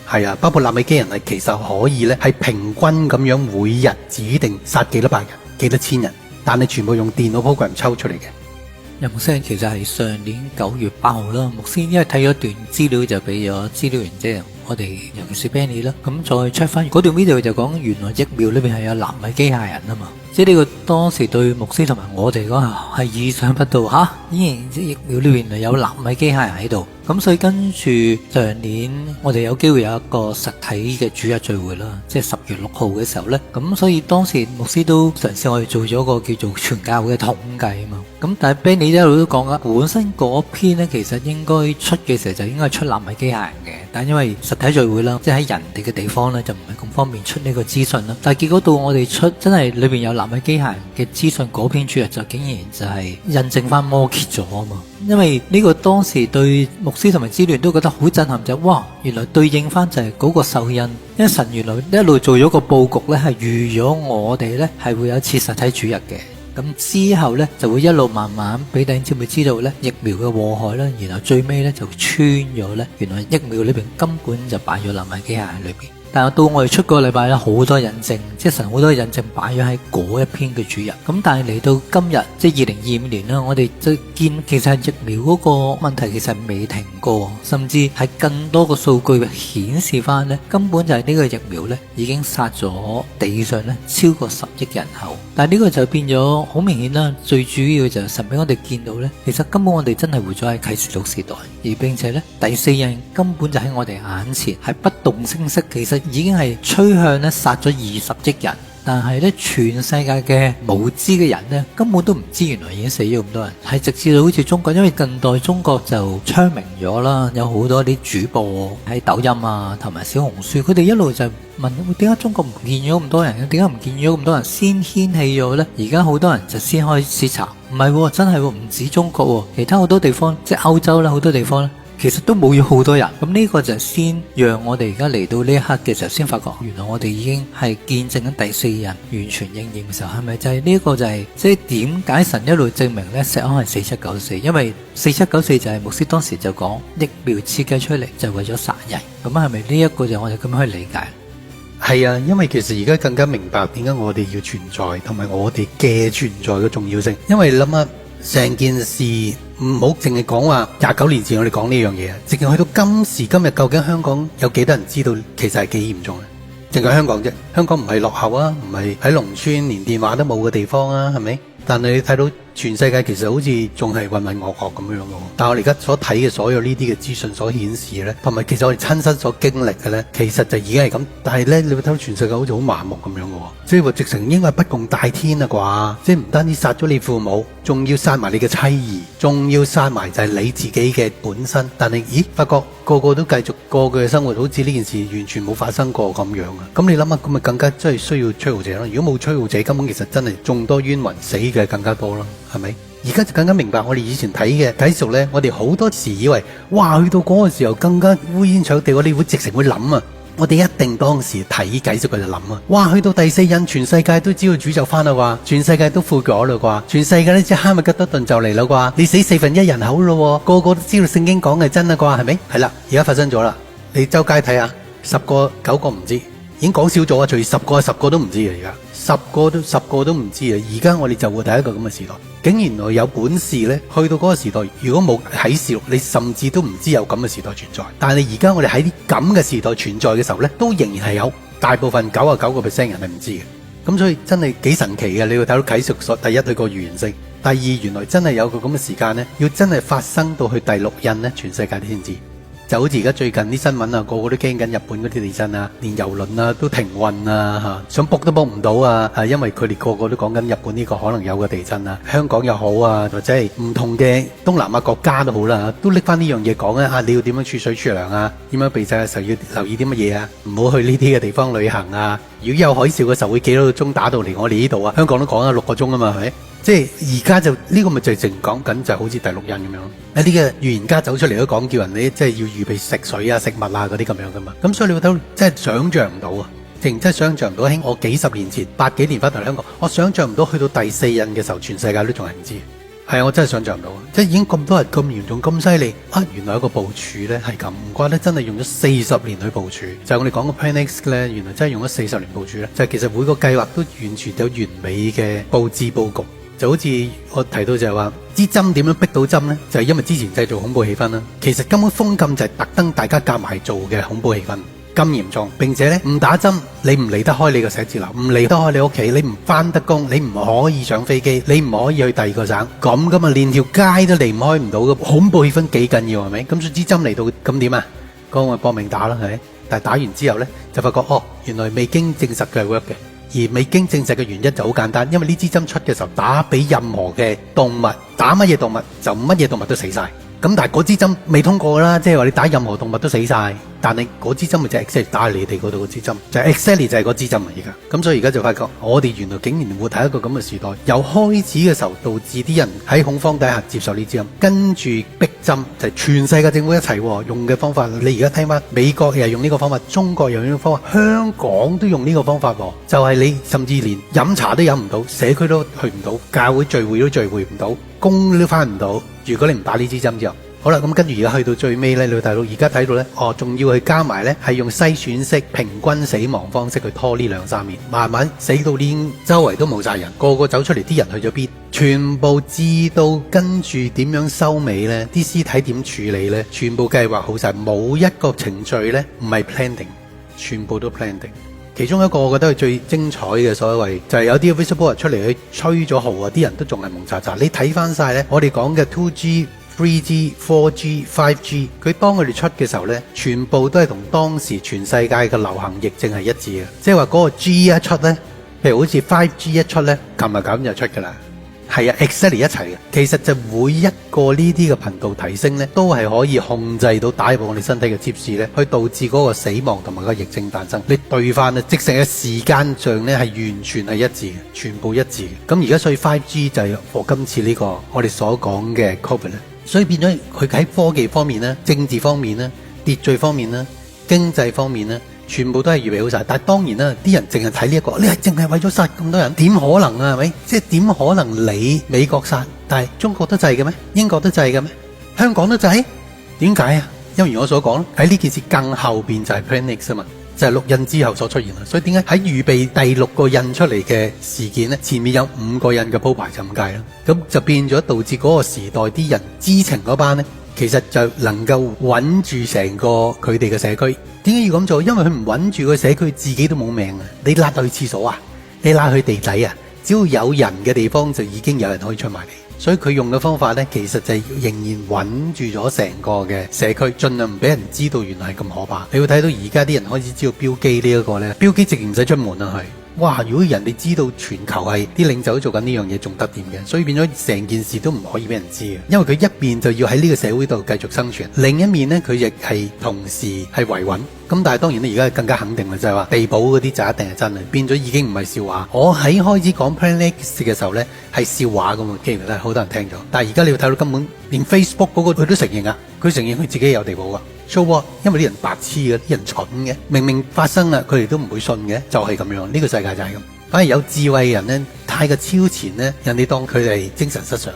係啊，包括納米機人係其實可以呢係平均咁樣每日指定殺幾多百人、幾多千人，但係全部用電腦 program 抽出嚟嘅。任牧師其實係上年9月8號啦，牧師因為睇咗段資料就俾咗資料員即係我哋尤其是 Benny 啦，咁再 check 翻嗰段 video 就講原來疫苗裏邊係有納米機械人啊嘛，即係呢個當時對牧師同埋我哋講係意想不到嚇，依然疫苗裏邊有納米機械人喺度。咁所以跟住上年我哋有機會有一個實體嘅主日聚會啦，即係10月6號嘅時候呢。咁所以當時牧師都嘗試我哋做咗個叫做全教會嘅統計啊嘛。咁但係 Benny 一路都講啦，本身嗰篇呢其實應該出嘅時候就應該出納米機械人嘅，但因為實體聚會啦，即係喺人哋嘅地方呢，就唔係咁方便出呢個資訊啦。但係結果到我哋出真係裏邊有納米機械人嘅資訊嗰篇主日就竟然就係印證翻摩羯咗啊嘛。因為呢個當時對牧師同埋支聯都覺得好震撼，就哇原來對應翻就係嗰個受印，因為神原來一路做咗個佈局咧，係預咗我哋咧係會有一次實體主日嘅。咁之後咧就會一路慢慢俾弟兄姊妹知道咧疫苗嘅禍害啦，然後最尾咧就穿咗咧，原來疫苗裏邊根本就擺咗納米機械喺裏邊。但係到我哋出個禮拜咧，好多印證，即係神好多印證擺咗喺嗰一篇嘅主日。咁但係嚟到今日，即係2025年啦，我哋就見其實疫苗嗰個問題其實未停過，甚至係更多個數據顯示翻咧，根本就係呢個疫苗咧已經殺咗地上咧超過10億人口。但係呢個就變咗好明顯啦，最主要就係神俾我哋見到咧，其實根本我哋真係活咗喺啟示錄時代，而並且咧第四印根本就喺我哋眼前，係不動聲色，其實已經係趨向咧殺咗20億人，但係咧全世界嘅無知嘅人咧根本都唔知原來已經死咗咁多人，係直至到好似中國，因為近代中國就昌明咗啦，有好多啲主播喺抖音啊同埋小紅書，佢哋一路就問點解中國唔見咗咁多人嘅？點解唔見咗咁多人？先掀起咗呢？而家好多人就先開始查，唔係真係唔止中國，其他好多地方即係歐洲啦，好多地方咧。其實都冇咗好多人，咁呢個就先讓我哋而家嚟到呢一刻嘅時候，先發覺原來我哋已經係見證緊第四印完全應驗嘅時候，係咪就係呢一個就係即係點解神一路證明呢？錫安係4794，因為4794就係牧師當時就講疫苗設計出嚟就係為咗殺人，咁係咪呢一個就我哋咁樣去理解？係啊，因為其實而家更加明白點解我哋要存在，同埋我哋嘅存在嘅重要性。因為諗下成件事唔好淨係講話29年前我哋講呢樣嘢，直至去到今時今日，究竟香港有幾多人知道其實係幾嚴重咧？淨係香港啫，香港唔係落後啊，唔係喺農村連電話都冇嘅地方啊，係咪？但係你睇到全世界其實好似仲係混混噩噩咁樣嘅，但係我哋而家所睇嘅所有呢啲嘅資訊所顯示咧，同埋其實我哋親身所經歷嘅咧，其實就已經係咁。但係咧，你會睇到全世界好似好麻木咁樣嘅，即係話直情應該係不共戴天啊啩！即係唔單止殺咗你父母，仲要殺埋你嘅妻兒，仲要殺埋就係你自己嘅本身。但係咦，發覺個個都繼續過佢嘅生活，好似呢件事完全冇發生過咁樣啊！咁你諗下，咁咪更加真係需要吹號者咯？如果冇吹號者，根本其實真係眾多冤魂死嘅更加多咯，係咪？而家就更加明白我哋以前睇嘅啟示錄咧，我哋好多時以為哇，去到嗰個時候更加烏煙瘴氣，我哋會直情會諗啊！我哋一定當時睇啟示錄就諗啊！哇，去到第四印，全世界都知道主就翻啦啩，全世界都悔咗啦啩，全世界呢隻哈密吉多頓就嚟啦啩，你死1/4人口咯，個個都知道聖經講嘅真啦啩，係咪？係啦，而家發生咗啦，你周街睇下，10個9個唔知，已經講少咗啊！除10個10個都唔知啊！而家10個都唔知啊！而家我哋就會睇一個咁嘅時代，竟然原來有本事呢，去到嗰個時代，如果冇啟示錄，你甚至都唔知有咁嘅時代存在。但係而家我哋喺啲咁嘅時代存在嘅時候呢，都仍然係有大部分99% 人係唔知嘅。咁所以真係幾神奇嘅，你會睇到啟示錄第一佢個預言性，第二原來真係有個咁嘅時間呢，要真係發生到去第6印呢，全世界都先知。就好似而家最近啲新聞啊，個個都驚緊日本嗰啲地震啊，連郵輪啊都停運啊，想卜都卜唔到啊，因為佢哋個個都講緊日本呢個可能有個地震啊，香港又好啊，或者係唔同嘅東南亞國家都好啦，都拎翻呢樣嘢講啊，你要點樣儲水儲糧啊，點樣避災嘅時候要留意啲乜嘢啊，唔好去呢啲嘅地方旅行啊，如果有海嘯嘅時候會幾多個鐘打到嚟我哋呢度啊，香港都講咗6個鐘啊嘛，係咪？即係而家就呢個咪就淨講緊就好似第6印咁樣，一啲嘅預言家走出嚟都講叫人哋即係要預備食水啊、食物啊嗰啲咁樣噶嘛。咁所以你會睇到真係想像唔到啊，真係想像唔到。喺我幾十年前80幾年翻到嚟香港，我想像唔到去到第4印嘅時候，全世界都仲係唔知。係啊，我真係想像唔到，即係已經咁多人咁嚴重咁犀利啊！原來有個部署咧係咁，唔怪得真係用咗40年去部署。就係我哋講個 Plan X 咧，原來真係用咗40年部署咧。就係其實每個計劃都完全有完美嘅佈置佈局。就好似我提到就係話，支針點樣逼到針呢？就係因為之前製造恐怖氣氛啦。其實根本封禁就係特登大家夾埋做嘅恐怖氣氛，咁嚴重，並且咧唔打針，你唔離得開你個寫字樓，唔離得開你屋企，你唔翻得工，你唔可以上飛機，你唔可以去第二個省，咁噶嘛，連條街都離唔開唔到嘅，恐怖氣氛幾緊要係咪？咁所以支針嚟到咁點啊？咁我搏命打啦，係咪？但係打完之後咧，就發覺原來未經證實佢係 work 嘅。而未經證實嘅原因就好簡單，因為呢支針出嘅時候打俾任何嘅動物，打乜嘢動物就乜嘢動物都死晒。咁但係嗰支針未通過啦，即係話你打任何動物都死晒，但係嗰支針咪就係 exactly 打你哋嗰度嗰支針，就係 exactly 就係嗰支針啊！而家咁所以而家就發覺，我哋原來竟然活喺一個咁嘅時代，由開始嘅時候導致啲人喺恐慌底下接受呢支針，跟住逼針就係全世界政府一齊用嘅方法。你而家聽翻美國又係用呢個方法，中國又用呢個方法，香港都用呢個方法喎，就係你甚至連飲茶都飲唔到，社區都去唔到，教會聚會都聚會唔到，工都翻唔到。如果你唔打呢支針之後，好啦，咁跟住而家去到最尾咧，你會睇到而家睇到咧，仲要去加埋咧，係用篩選式平均死亡方式去拖呢2-3年，慢慢死到連周圍都冇晒人，個個走出嚟，啲人去咗邊？全部知道跟住點樣收尾咧，啲屍體點處理咧，全部計劃好晒，冇一個程序咧唔係 planning， 全部都 planning。其中一個我覺得係最精彩嘅所謂就係有啲 whistleblower 出嚟去吹咗號啊，啲人都仲係蒙查查。你睇翻晒咧，我哋講嘅 2G、3G、4G、5G， 佢當佢哋出嘅時候咧，全部都係同當時全世界嘅流行疫症係一致嘅，即係話嗰個 G 一出咧，譬如好似 5G 一出咧，琴日咁就出㗎啦。係啊 ，exactly 一齊嘅。其實就每一個呢啲嘅頻道提升咧，都係可以控制到打入我哋身體嘅接視咧，去導致嗰個死亡同埋個疫症誕生。你對翻啊，即成嘅時間上咧係完全係一致嘅，全部一致嘅。咁而家所以 5G 就係我今次呢個我哋所講嘅 COVID 咧，所以變咗佢喺科技方面咧、政治方面咧、秩序方面咧、經濟方面咧，全部都係預備好晒。但係當然啦，啲人淨係睇呢一個，你係淨係為咗殺咁多人，點可能啊？係咪？即係點可能你美國殺，但係中國都制嘅咩？英國都制嘅咩？香港都制？點解啊？因為如我所講喺呢件事更後邊就係 Plan X 啊嘛，就係6印之後所出現啦。所以點解喺預備第6個印出嚟嘅事件咧，前面有5個印嘅鋪排就咁解啦。咁就變咗導致嗰個時代啲人知情嗰班咧，其實就能夠穩住成個佢哋嘅社區。點解要咁做？因為佢唔穩住個社區，自己都冇命啊！你拉去廁所啊，你拉去地底啊，只要有人嘅地方就已經有人可以出埋嚟。所以佢用嘅方法呢，其實就係仍然穩住咗成個嘅社區，盡量唔俾人知道原來係咁可怕。你會睇到而家啲人開始知道標機呢一個呢，標機直然唔使出門啊，哇！如果人哋知道全球係啲領袖都做緊呢樣嘢，仲得掂嘅，所以變咗成件事都唔可以俾人知嘅，因為佢一面就要喺呢個社會度繼續生存，另一面呢，佢亦係同時係維穩。咁但係當然咧，而家更加肯定啦，就係話地保嗰啲就一定係真嘅，變咗已經唔係笑話。我喺開始講 Plan X 嘅時候呢，係笑話咁啊，既然咧好多人聽咗，但係而家你要睇到根本連 Facebook 嗰個佢都承認啊，佢承認佢自己有地保噶。So what？因為啲人白痴嘅，啲人蠢嘅，明明發生啦，佢哋都唔會信嘅，就係咁樣。呢個世界就係咁。反而有智慧嘅人呢，太過超前呢，人哋當佢哋精神失常，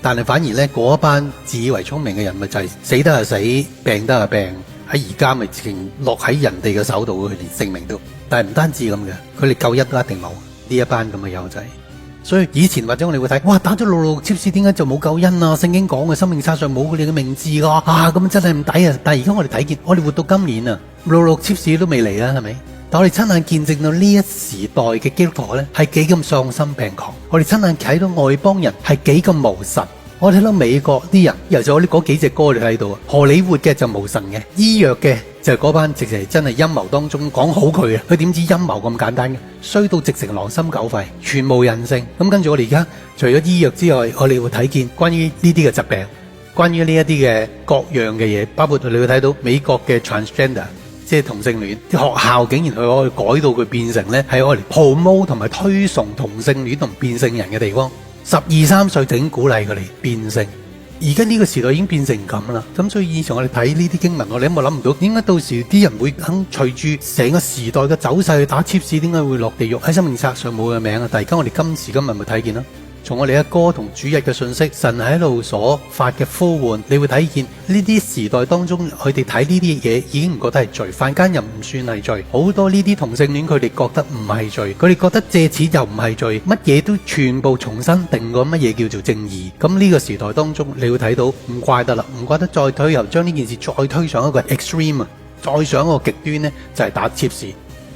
但係反而呢，嗰一班自以為聰明嘅人咪就係死得係死，病得係病，喺而家咪直情落喺人哋嘅手度，佢連性命都。但係唔單止咁嘅，佢哋救一都一定冇呢一班咁嘅友仔。所以以前或者我哋會睇，哇，打咗666貼士點解就冇救恩啊？聖經講嘅生命冊上冇佢哋嘅名字㗎，咁真係唔抵啊！但係而家我哋睇見，我哋活到今年啊，666貼士都未嚟啊，係咪？但我哋親眼見證到呢一時代嘅基督徒咧，係幾咁喪心病狂。我哋親眼睇到外邦人係幾咁無神。我睇到美國啲人，尤其我哋嗰幾隻歌你睇到啊，荷里活嘅就無神嘅，醫藥嘅就係嗰班直情真係陰謀當中講好佢啊，佢點知陰謀咁簡單嘅，衰到直情狼心狗肺，全無人性。咁跟住我哋而家除咗醫藥之外，我哋會睇見關於呢啲嘅疾病，關於呢一啲嘅各樣嘅嘢，包括你會睇到美國嘅 transgender， 即係同性戀，啲學校竟然佢可以改到佢變成咧係我哋 promote 同埋推崇同性戀同變性人嘅地方。12、13歲就已經鼓勵佢哋變性，而家呢個時代已經變成咁啦。咁所以以前我哋睇呢啲經文，我哋都冇諗唔到，點解到時啲人會肯隨住成個時代嘅走勢去打貼士？點解會落地獄喺生命冊上冇嘅名啊？但係而家我哋今時今日咪睇見啦。從我哋嘅歌同主日嘅信息，神喺度所發嘅呼喚，你會睇見呢啲時代當中，佢哋睇呢啲嘢已經唔覺得係罪，犯奸又唔算係罪，好多呢啲同性戀佢哋覺得唔係罪，佢哋覺得借此就唔係罪，乜嘢都全部重新定過乜嘢叫做正義。咁呢個時代當中，你會睇到唔怪得啦，唔怪得再推又將呢件事再推上一個 extreme 啊！再上一個極端呢，就係打妾侍。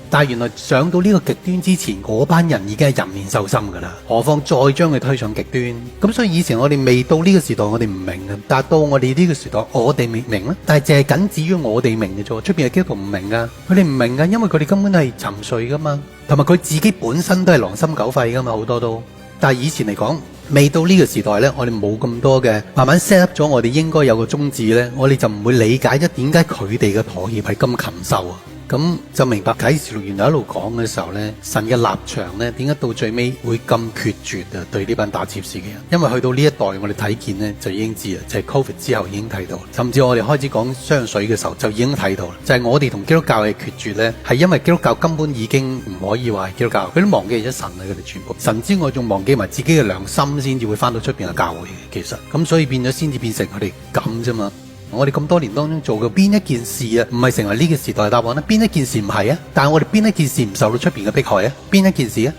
但係原來上到呢個極端之前，嗰班人已經係人面獸心㗎啦，何況再將佢推上極端。咁所以以前我哋未到呢個時代，我哋唔明嘅，但係到我哋呢個時代，我哋明啦。但係淨係僅止於我哋明嘅啫，出邊嘅基督徒唔明㗎，佢哋唔明㗎，因為佢哋根本係沉睡㗎嘛，同埋佢自己本身都係狼心狗肺㗎嘛，好多都。但係以前嚟講，未到呢個時代呢，我哋冇咁多嘅，慢慢 set up 咗我哋應該有個宗旨呢，我哋就唔會理解咗點解佢哋嘅妥協係咁禽獸啊。咁就明白啟示錄原來一路講嘅時候呢，神嘅立場呢，點解到最尾會咁決絕啊？對呢班打妾侍嘅人，因為去到呢一代我哋睇見呢，就已經知啊，就係 Covid 之後已經睇到，甚至我哋開始講雙水嘅時候就已經睇到啦，就係我哋同基督教嘅決絕呢，係因為基督教根本已經唔可以話係基督教，佢都忘記咗神啊，佢哋全部神之外仲忘記埋自己嘅良心，先至會翻到出邊嘅教會嘅，其實咁所以變咗先至變成佢哋咁啫嘛。我哋咁多年當中做嘅邊一件事啊，唔係成為呢個時代答案咧？邊一件事唔係啊？但係我哋邊一件事唔受到出邊嘅迫害啊？邊一件事啊？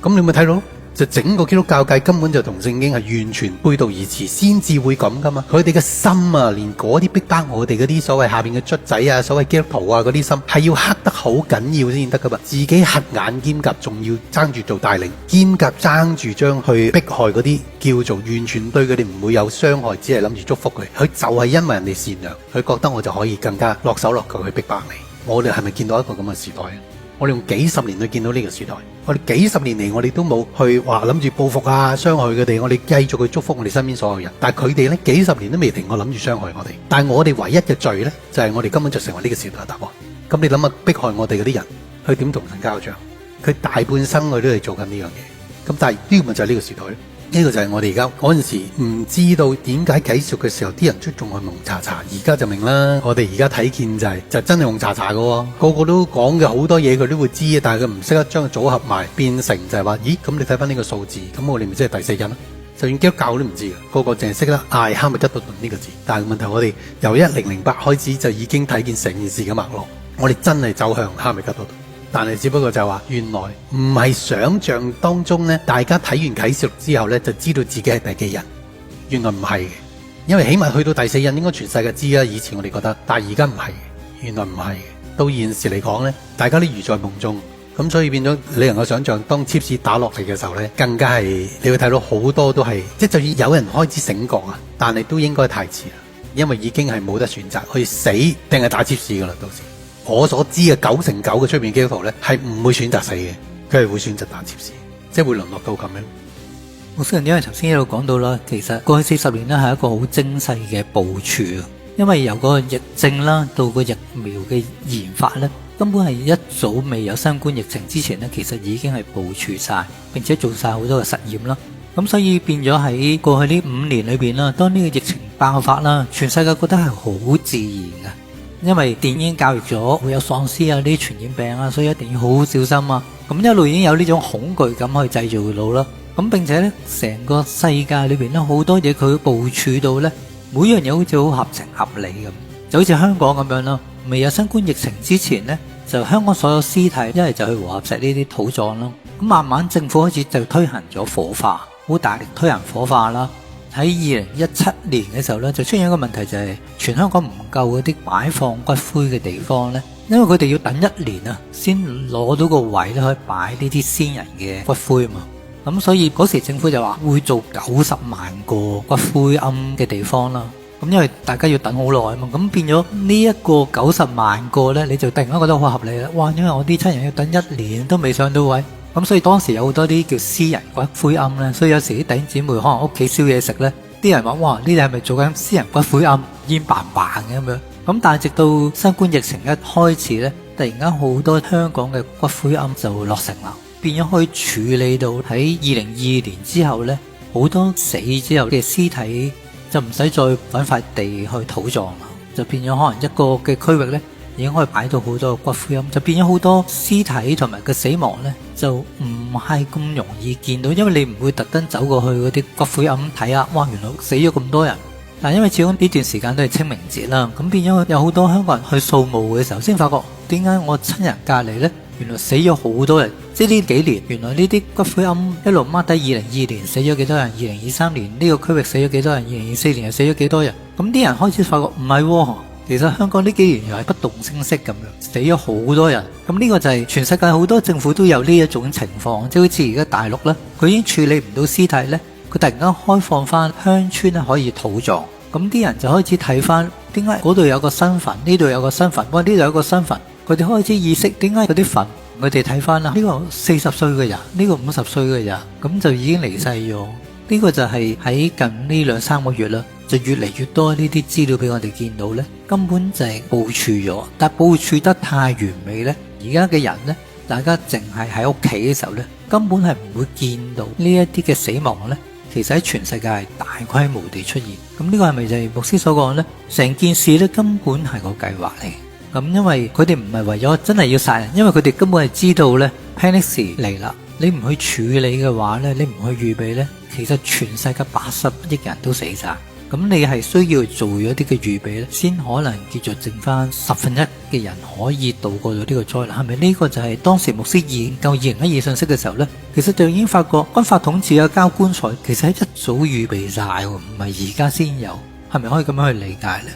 咁你咪睇到，就整個基督教界根本就同聖經係完全背道而馳，先至會咁噶嘛。佢哋嘅心啊，連嗰啲逼迫我哋嗰啲所謂下邊嘅卒仔啊，所謂基督徒啊嗰啲心，係要黑得好緊要先得噶嘛。自己黑眼兼夾，仲要爭住做帶領，兼夾爭住將去迫害嗰啲叫做完全對佢哋唔會有傷害，只係諗住祝福佢。佢就係因為人哋善良，佢覺得我就可以更加落手落腳去逼迫你。我哋係咪見到一個咁嘅時代啊？我哋用幾十年去見到呢個時代，我哋幾十年嚟我哋都冇去話諗住報復啊傷害佢哋，我哋繼續去祝福我哋身邊所有人。但係佢哋呢，幾十年都未停過諗住傷害我哋，但係我哋唯一嘅罪呢，就係我哋根本就成為呢個時代嘅答案。咁你諗下迫害我哋嗰啲人，佢點同神交賬？佢大半生佢都係做緊呢樣嘢。咁但係呢個咪就係呢個時代咧？呢個就係我哋而家嗰陣時唔知道點解啟示嘅時候啲人都仲係蒙查查，而家就明啦。我哋而家睇見就真係蒙查查嘅，個個都講嘅好多嘢佢都會知，但係佢唔識得將佢組合埋變成就係話，咦咁你睇翻呢個數字，咁我哋咪即係第四印啦。就算基督教都唔知嘅，個個淨係識得嗌哈密德頓呢個字，但係問題我哋由1008開始就已經睇見成件事嘅脈絡，我哋真係走向哈密德頓。但係只不過就係話，原來唔係想象當中呢，大家睇完啟示錄之後呢，就知道自己係第幾人。原來唔係嘅，因為起碼去到第四印應該全世界知啦。以前我哋覺得，但係而家唔係，原來唔係。到現時嚟講呢，大家都如在夢中，咁所以變咗你能夠想象，當切士打落嚟嘅時候呢，更加係你會睇到好多都係，即係就算有人開始醒覺啊，但係都應該太遲啦，因為已經係冇得選擇，去死定係打切士噶啦，到時。我所知嘅9成9嘅出面基督徒咧，係唔會選擇死嘅，佢係會選擇打妾侍，即係會淪落到咁樣。我雖然因為頭先一路講到啦，其實過去40年咧係一個好精細嘅部署，因為由個疫症啦到個疫苗嘅研發咧，根本係一早未有新冠疫情之前咧，其實已經係部署晒，並且做晒好多嘅實驗啦。咁所以變咗喺過去呢5年裏邊啦，當呢個疫情爆發啦，全世界覺得係好自然嘅。因為電影教育咗會有喪屍啊呢啲傳染病啊，所以一定要好好小心啊。咁一路已經有呢種恐懼感去製造到啦。咁並且呢，成個世界裏邊咧好多嘢佢部署到呢，每樣嘢好似好合情合理咁。就好似香港咁樣啦，未有新冠疫情之前呢，就香港所有屍體一係就去和合石呢啲土葬啦。咁慢慢政府開始就推行咗火化，好大力推行火化啦。喺2017年嘅時候咧，就出現一個問題，就係全香港唔夠嗰啲擺放骨灰嘅地方咧，因為佢哋要等1年啊，先攞到個位咧可以擺呢啲先人嘅骨灰啊嘛。咁所以嗰時政府就話會做90萬個骨灰龕嘅地方啦。咁因為大家要等好耐啊嘛，咁變咗呢一個90萬個咧，你就突然間覺得好合理啦。哇！因為我啲親人要等1年都未上到位。咁所以當時有好多啲叫私人骨灰龕咧，所以有時啲弟兄姊妹可能屋企燒嘢食咧，啲人話：哇，呢啲係咪做緊私人骨灰龕煙扮扮嘅咁樣？咁但係直到新冠疫情一開始咧，突然間好多香港嘅骨灰龕就落成啦，變咗可以處理到喺2022年之後咧，好多死之後嘅屍體就唔使再揾塊地去土葬啦，就變咗可能一個嘅區域咧，已經可以擺到好多骨灰龕，就變咗好多屍體同埋個死亡呢，就唔係咁容易見到，因為你唔會特登走過去嗰啲骨灰龕睇下，哇，原來死咗咁多人。但因為始終呢段時間都係清明節啦，咁變咗有好多香港人去掃墓嘅時候，先發覺點解我親人隔離呢，原來死咗好多人。即係呢幾年，原來呢啲骨灰龕一路 mark 低2022年死咗幾多人，2023年呢個區域死咗幾多人，2024年又死咗幾多人。咁啲人開始發覺唔係喎。其實香港呢幾年又係不動聲色咁樣，死咗好多人。咁呢個就係全世界好多政府都有呢一種情況，即係好似而家大陸呢，佢已經處理唔到屍體呢，佢突然間開放翻鄉村咧可以土葬，咁啲人就開始睇翻點解嗰度有個新墳，呢度有個新墳，呢度有個新墳，佢哋開始意識點解嗰啲墳，佢哋睇翻啦，呢個40歲嘅人，呢個50歲嘅人，咁就已經離世咗。呢個就係喺近呢2-3個月啦，就越嚟越多呢啲資料俾我哋見到呢，根本就係部署咗，但部署得太完美呢，而家嘅人呢，大家淨係喺屋企嘅時候呢，根本係唔會見到呢一啲嘅死亡呢，其實喺全世界係大規模地出現。咁呢個係咪就係牧師所講呢？成件事呢，根本係個計劃嚟。咁因為佢哋唔係為咗真係要殺人，因為佢哋根本係知道呢 panic 時嚟啦，你唔去處理嘅話呢，你唔去預備呢，其實全世界80億人都死晒。咁你係需要做咗啲嘅預備咧，先可能叫做剩翻1/10嘅人可以渡過咗呢個災難。係咪呢個就係當時牧師研究2012信息嘅時候呢？其實就已經發覺軍法統治啊、交棺材，其實係一早預備晒喎，唔係而家先有。係咪可以咁樣去理解呢？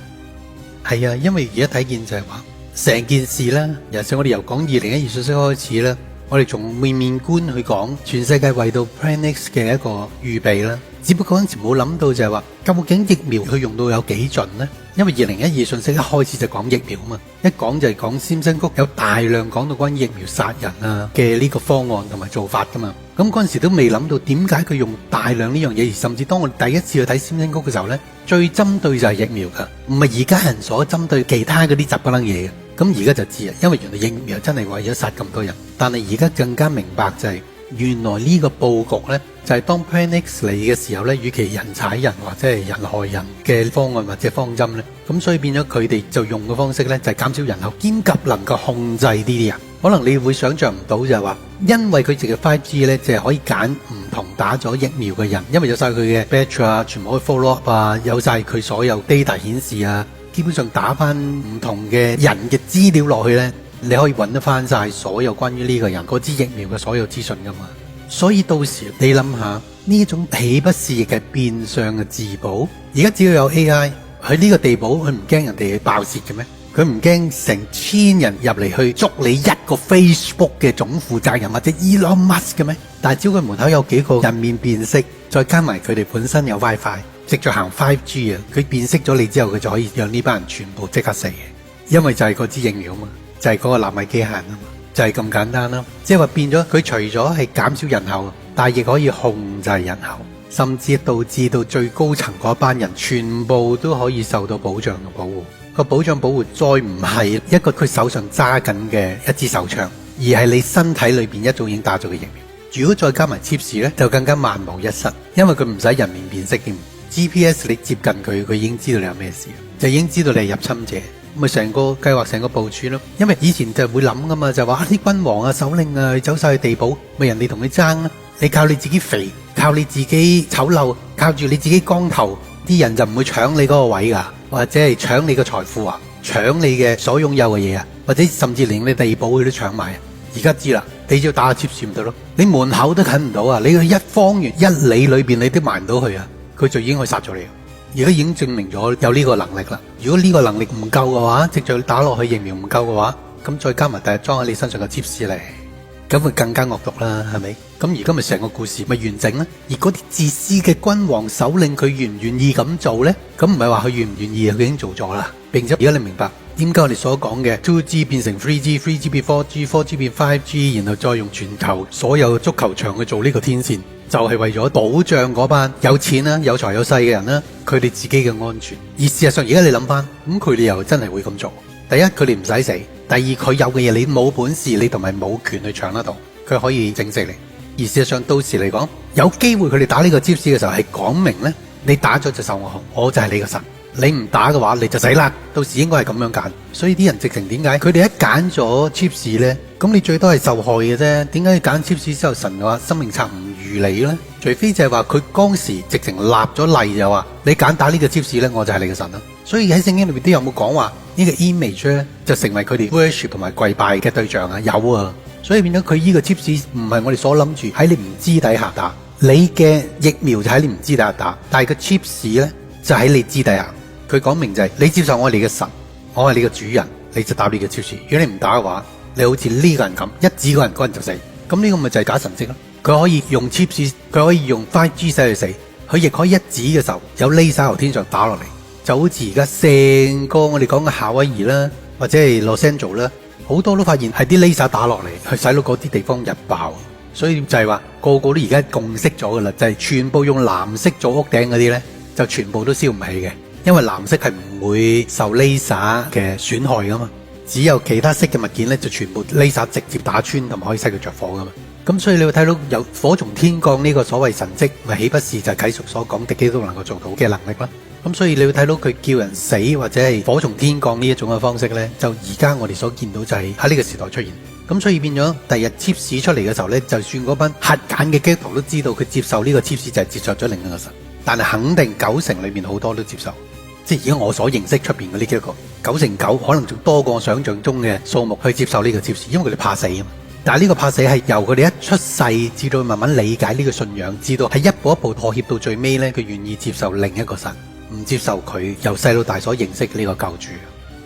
係啊，因為而家睇見就係話成件事啦，尤其是我哋由講2012信息開始啦，我哋從面觀去講全世界為到 Plan X 嘅一個預備啦。只不過嗰陣時冇諗到就係話，究竟疫苗佢用到有幾盡呢？因為2012信息一開始就講疫苗嘛，一講就係講尖新谷有大量講到關於疫苗殺人啊嘅呢個方案同埋做法噶嘛。咁嗰陣時都未諗到點解佢用大量呢樣嘢，而甚至當我哋第一次去睇尖新谷嘅時候呢，最針對就係疫苗噶，唔係而家人所針對其他嗰啲雜不楞嘢嘅。咁而家就知啊，因為原來疫苗真係為咗殺咁多人，但係而家更加明白就係原來呢個佈局呢，就係當 Plan X 嚟嘅時候呢，與其人踩人或者係人害人嘅方案或者方針呢，咁所以變咗佢哋就用嘅方式呢，就係減少人口，兼及能夠控制呢啲人。可能你會想象唔到就係話，因為佢直嘅 5G 呢，就係可以揀唔同打咗疫苗嘅人，因為有晒佢嘅 batch 啊，全部可以 follow up 啊，有晒佢所有 data 顯示啊，基本上打翻唔同嘅人嘅資料落去呢，你可以揾得翻晒所有關於呢個人嗰支疫苗嘅所有資訊噶嘛。所以到時你諗下呢種豈不是亦係變相嘅自保？而家只要有 AI 喺呢個地步，佢唔驚人哋爆竊嘅咩？佢唔驚成千人入嚟去捉你一個 Facebook 嘅總負責人或者 Elon Musk 嘅咩？但係只要佢門口有幾個人面辨識，再加埋佢哋本身有 WiFi， 直接行 5G 啊，佢辨識咗你之後，佢就可以讓呢班人全部即刻死嘅，因為就係嗰支疫苗嘛，就係嗰個納米機械人啊嘛。就係咁簡單啦，即係話變咗佢除咗係減少人口，但係亦可以控制人口，甚至導致到最高層嗰班人全部都可以受到保障同保護。個保障保護再唔係一個佢手上揸緊嘅一支手槍，而係你身體裏邊一早已經打咗嘅疫苗。如果再加埋 chips 咧，就更加萬無一失，因為佢唔使人面辨識添 ，GPS 你接近佢，佢已經知道你有咩事，就已經知道你係入侵者。咪成個計劃成個部署咯，因為以前就會諗噶嘛，就話啲君王啊、首領啊走晒去地堡，咪人哋同你爭啦，你靠你自己肥，靠你自己醜陋，靠住你自己光頭，啲人就唔會搶你嗰個位噶，或者係搶你嘅財富啊，搶你嘅所擁有嘅嘢啊，或者甚至連你地堡佢都搶埋。而家知啦，你只要打下貼士唔得咯，你門口都近唔到啊，你去一方圓1里裏邊你都埋唔到去啊，佢就已經可以殺咗你。而家已經證明咗有呢個能力啦。如果呢個能力唔夠嘅話，直接打落去疫苗唔夠嘅話，咁再加埋第日裝喺你身上嘅 chips 嚟，咁會更加惡毒啦，係咪？咁而家咪成個故事咪完整咧？而嗰啲自私嘅君王首領，佢願唔願意咁做咧？咁唔係話佢願唔願意啊，佢已經做咗啦。並且而家你明白點解我哋所講嘅 2G 變成 3G，3G 變 4G，4G 變 5G， 然後再用全球所有足球場去做呢個天線，就係為咗保障嗰班有錢啦、有財有勢嘅人啦，佢哋自己嘅安全。而事實上，而家你諗翻，咁佢哋又真係會咁做。第一，佢哋唔使死；第二，佢有嘅嘢你冇本事，你同埋冇權去搶得到，佢可以整死你。而事實上，到時嚟講，有機會佢哋打呢個 chips 嘅時候，係講明呢：你打咗就受我控，我就係你個神。你唔打嘅話，你就死啦。到時應該係咁樣揀。所以啲人直情點解佢哋一揀咗 chips 呢？咁你最多係受害嘅啫。點解要揀 chips 之後神嘅話生命冊唔如你呢？除非就係話佢當時直情立咗例就話你揀打呢個 chips 呢，我就係你嘅神啦。所以喺聖經裏面都有冇講話呢個 image 呢，就成為佢哋 worship 同埋跪拜嘅對象啊？有啊。所以變咗佢呢個 chips 唔係我哋所諗住喺你唔知底下打，你嘅疫苗就喺你唔知底下打，但係個 chips 呢，就喺你知底下。佢講明就係你接受我哋嘅神，我係你嘅主人，你就打你嘅超市。如果你唔打嘅話，你好似呢個人咁，一指個人就死。咁呢個咪就係假神蹟咯。佢可以用 chips， 佢可以用 5G 使佢死，佢亦可以一指嘅時候有 laser 由天上打落嚟，就好似而家成個我哋講嘅夏威夷啦，或者係洛杉磯啦，好多都發現係啲 laser 打落嚟，去使到嗰啲地方日爆。所以就係話個個都而家共識咗噶啦，就係全部用藍色做屋頂嗰啲呢，就全部都燒唔起嘅，因為藍色係唔會受 laser 嘅損害噶嘛。只有其他色嘅物件呢，就全部 laser 直接打穿同埋可以使佢着火噶嘛。咁所以你會睇到有火從天降呢個所謂神蹟，咪豈不是就係啟示所講敵基督能夠做到嘅能力啦？咁所以你會睇到佢叫人死或者係火從天降呢一種嘅方式呢，就而家我哋所見到就係喺呢個時代出現。咁所以變咗第日 chips 出嚟嘅時候呢，就算嗰班核揀嘅基督徒都知道佢接受呢個 chips 就係接受咗另一個神，但係肯定90%裏面好多都接受。即係而家我所認識出邊嗰啲基督徒，9%可能仲多過我想象中嘅數目去接受呢個 chips，因為佢哋怕死啊嘛。但係呢個怕死係由佢哋一出世至到慢慢理解呢個信仰，至到係一步一步妥協到最尾呢，佢願意接受另一個神，唔接受佢由細到大所認識呢個救主。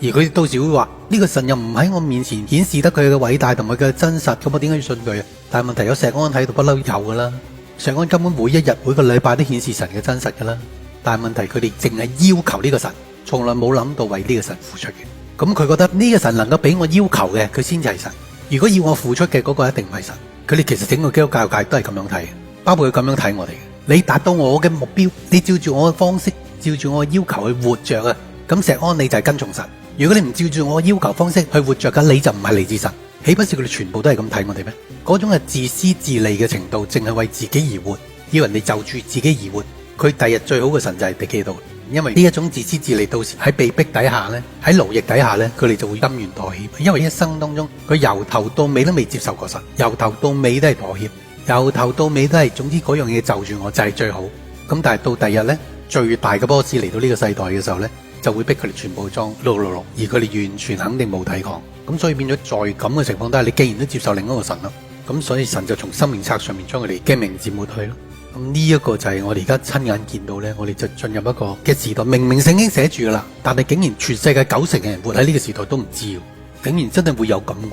而佢到時會話呢個神又唔喺我面前顯示得佢嘅偉大同埋佢嘅真實，咁我點解要信佢啊？但係問題有石安喺度不嬲有噶啦，石安根本每一日每個禮拜都顯示神嘅真實噶啦。但係問題佢哋淨係要求呢個神，從來冇諗到為呢個神付出嘅。咁佢覺得呢個神能夠俾我要求嘅，佢先至係神。如果要我付出嘅嗰個一定唔係神。佢哋其實整個基督教界都係咁樣睇嘅，包括佢咁樣睇我哋嘅。你達到我嘅目標，你照住我嘅方式，照住我嘅要求去活着啊，咁石安你就係跟從神。如果你唔照住我嘅要求方式去活着嘅，你就唔係嚟自神。豈不是佢哋全部都係咁睇我哋咩？嗰種係自私自利嘅程度，淨係為自己而活，要人哋就住自己而活。佢第日最好嘅神就係敵基督，因為呢一種自私自利，到時喺被逼底下呢，喺奴役底下呢，佢哋就會甘願妥協。因為一生當中，佢由頭到尾都未接受過神，由頭到尾都係妥協，由頭到尾都係總之嗰樣嘢就住我就係最好。咁但係到第日呢，最大嘅 boss 嚟到呢個世代嘅時候呢，就會逼佢哋全部裝碌，而佢哋完全肯定冇抵抗。咁所以變咗在咁嘅情況底下，你既然都接受另一個神咯，咁所以神就從生命冊上面將佢哋嘅名字抹去咯。咁呢一個就係我哋而家親眼見到呢，我哋就進入一個嘅時代。明明聖經寫住噶啦，但係竟然全世界90%嘅人活喺呢個時代都唔知，竟然真係會有咁嘅。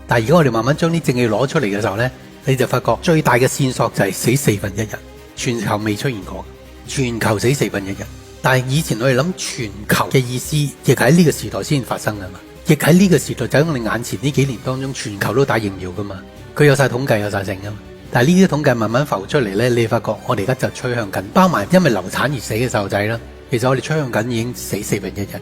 但係而家我哋慢慢將啲證據攞出嚟嘅時候呢，你就發覺最大嘅線索就係死1/4人，全球未出現過，全球死1/4人。但係以前我哋諗全球嘅意思，亦喺呢個時代先發生噶嘛，亦喺呢個時代就喺我哋眼前呢幾年當中，全球都打疫苗噶嘛，佢有晒統計有晒證噶嘛。但係呢啲統計慢慢浮出嚟呢，你發覺我哋而家就趨向緊，包埋因為流產而死嘅細路仔啦。其實我哋趨向緊已經死1/4人，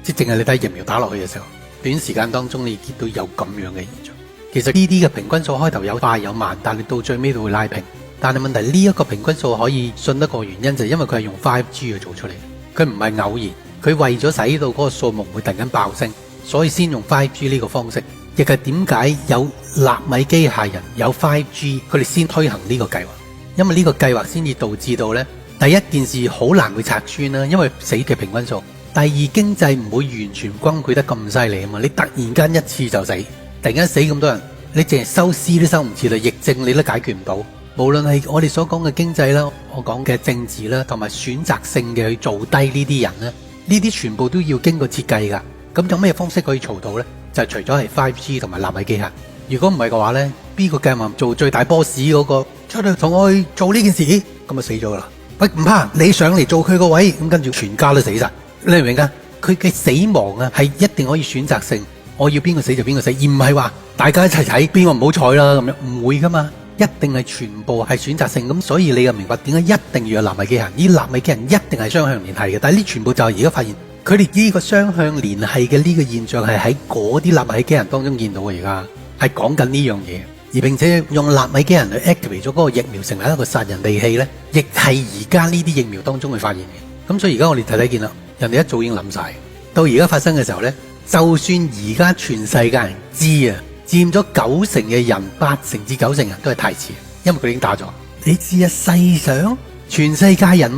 即係淨係你睇疫苗打落去嘅時候，短時間當中你見到有咁樣嘅現象。其實呢啲嘅平均數開頭有快有慢，但係到最尾都會拉平。但係問題呢一個平均數可以信得過原因就係因為佢係用 5G 去做出嚟，佢唔係偶然，佢為咗使到嗰個數目唔會突然間爆升，所以先用 5G 呢個方式。亦係點解有納米機械人有 5G， 佢哋先推行呢個計劃，因為呢個計劃先至導致到呢，第一件事好難會拆穿啦，因為死嘅平均數；第二經濟唔會完全崩潰得咁犀利啊嘛，你突然間一次就死，突然間死咁多人，你淨係收屍都收唔切啦，疫症你都解決唔到。無論係我哋所講嘅經濟啦，我講嘅政治啦，同埋選擇性嘅去做低呢啲人咧，呢啲全部都要經過設計噶。咁有咩方式可以做到呢？就係除咗係 5G 同埋納米機械，如果唔係嘅話呢，邊個計劃做最大 boss 嗰個出去同我去做呢件事，咁就死咗噶啦。喂，唔怕，你上嚟做佢個位，咁跟住全家都死晒，你明唔明啊？佢嘅死亡啊，係一定可以選擇性，我要邊個死就邊個死，而唔係話大家一齊睇邊個唔好彩啦咁樣，唔會噶嘛，一定係全部係選擇性。咁所以你又明白點解一定要有納米機械？呢納米機械一定係雙向聯繫嘅，但係呢全部就係而家發現。佢哋呢個雙向聯繫嘅呢個現象係喺嗰啲納米機人當中見到嘅，而家係講緊呢樣嘢，而並且用納米機人去 activate 咗嗰個疫苗成為一個殺人利器呢，亦係而家呢啲疫苗當中去發現嘅。咁所以而家我哋睇見啦，人哋一早已經諗晒，到而家發生嘅時候呢，就算而家全世界人知啊，佔咗90%嘅人，8成至9成人都係太遲，因為佢已經打咗。你知啊，世上全世界人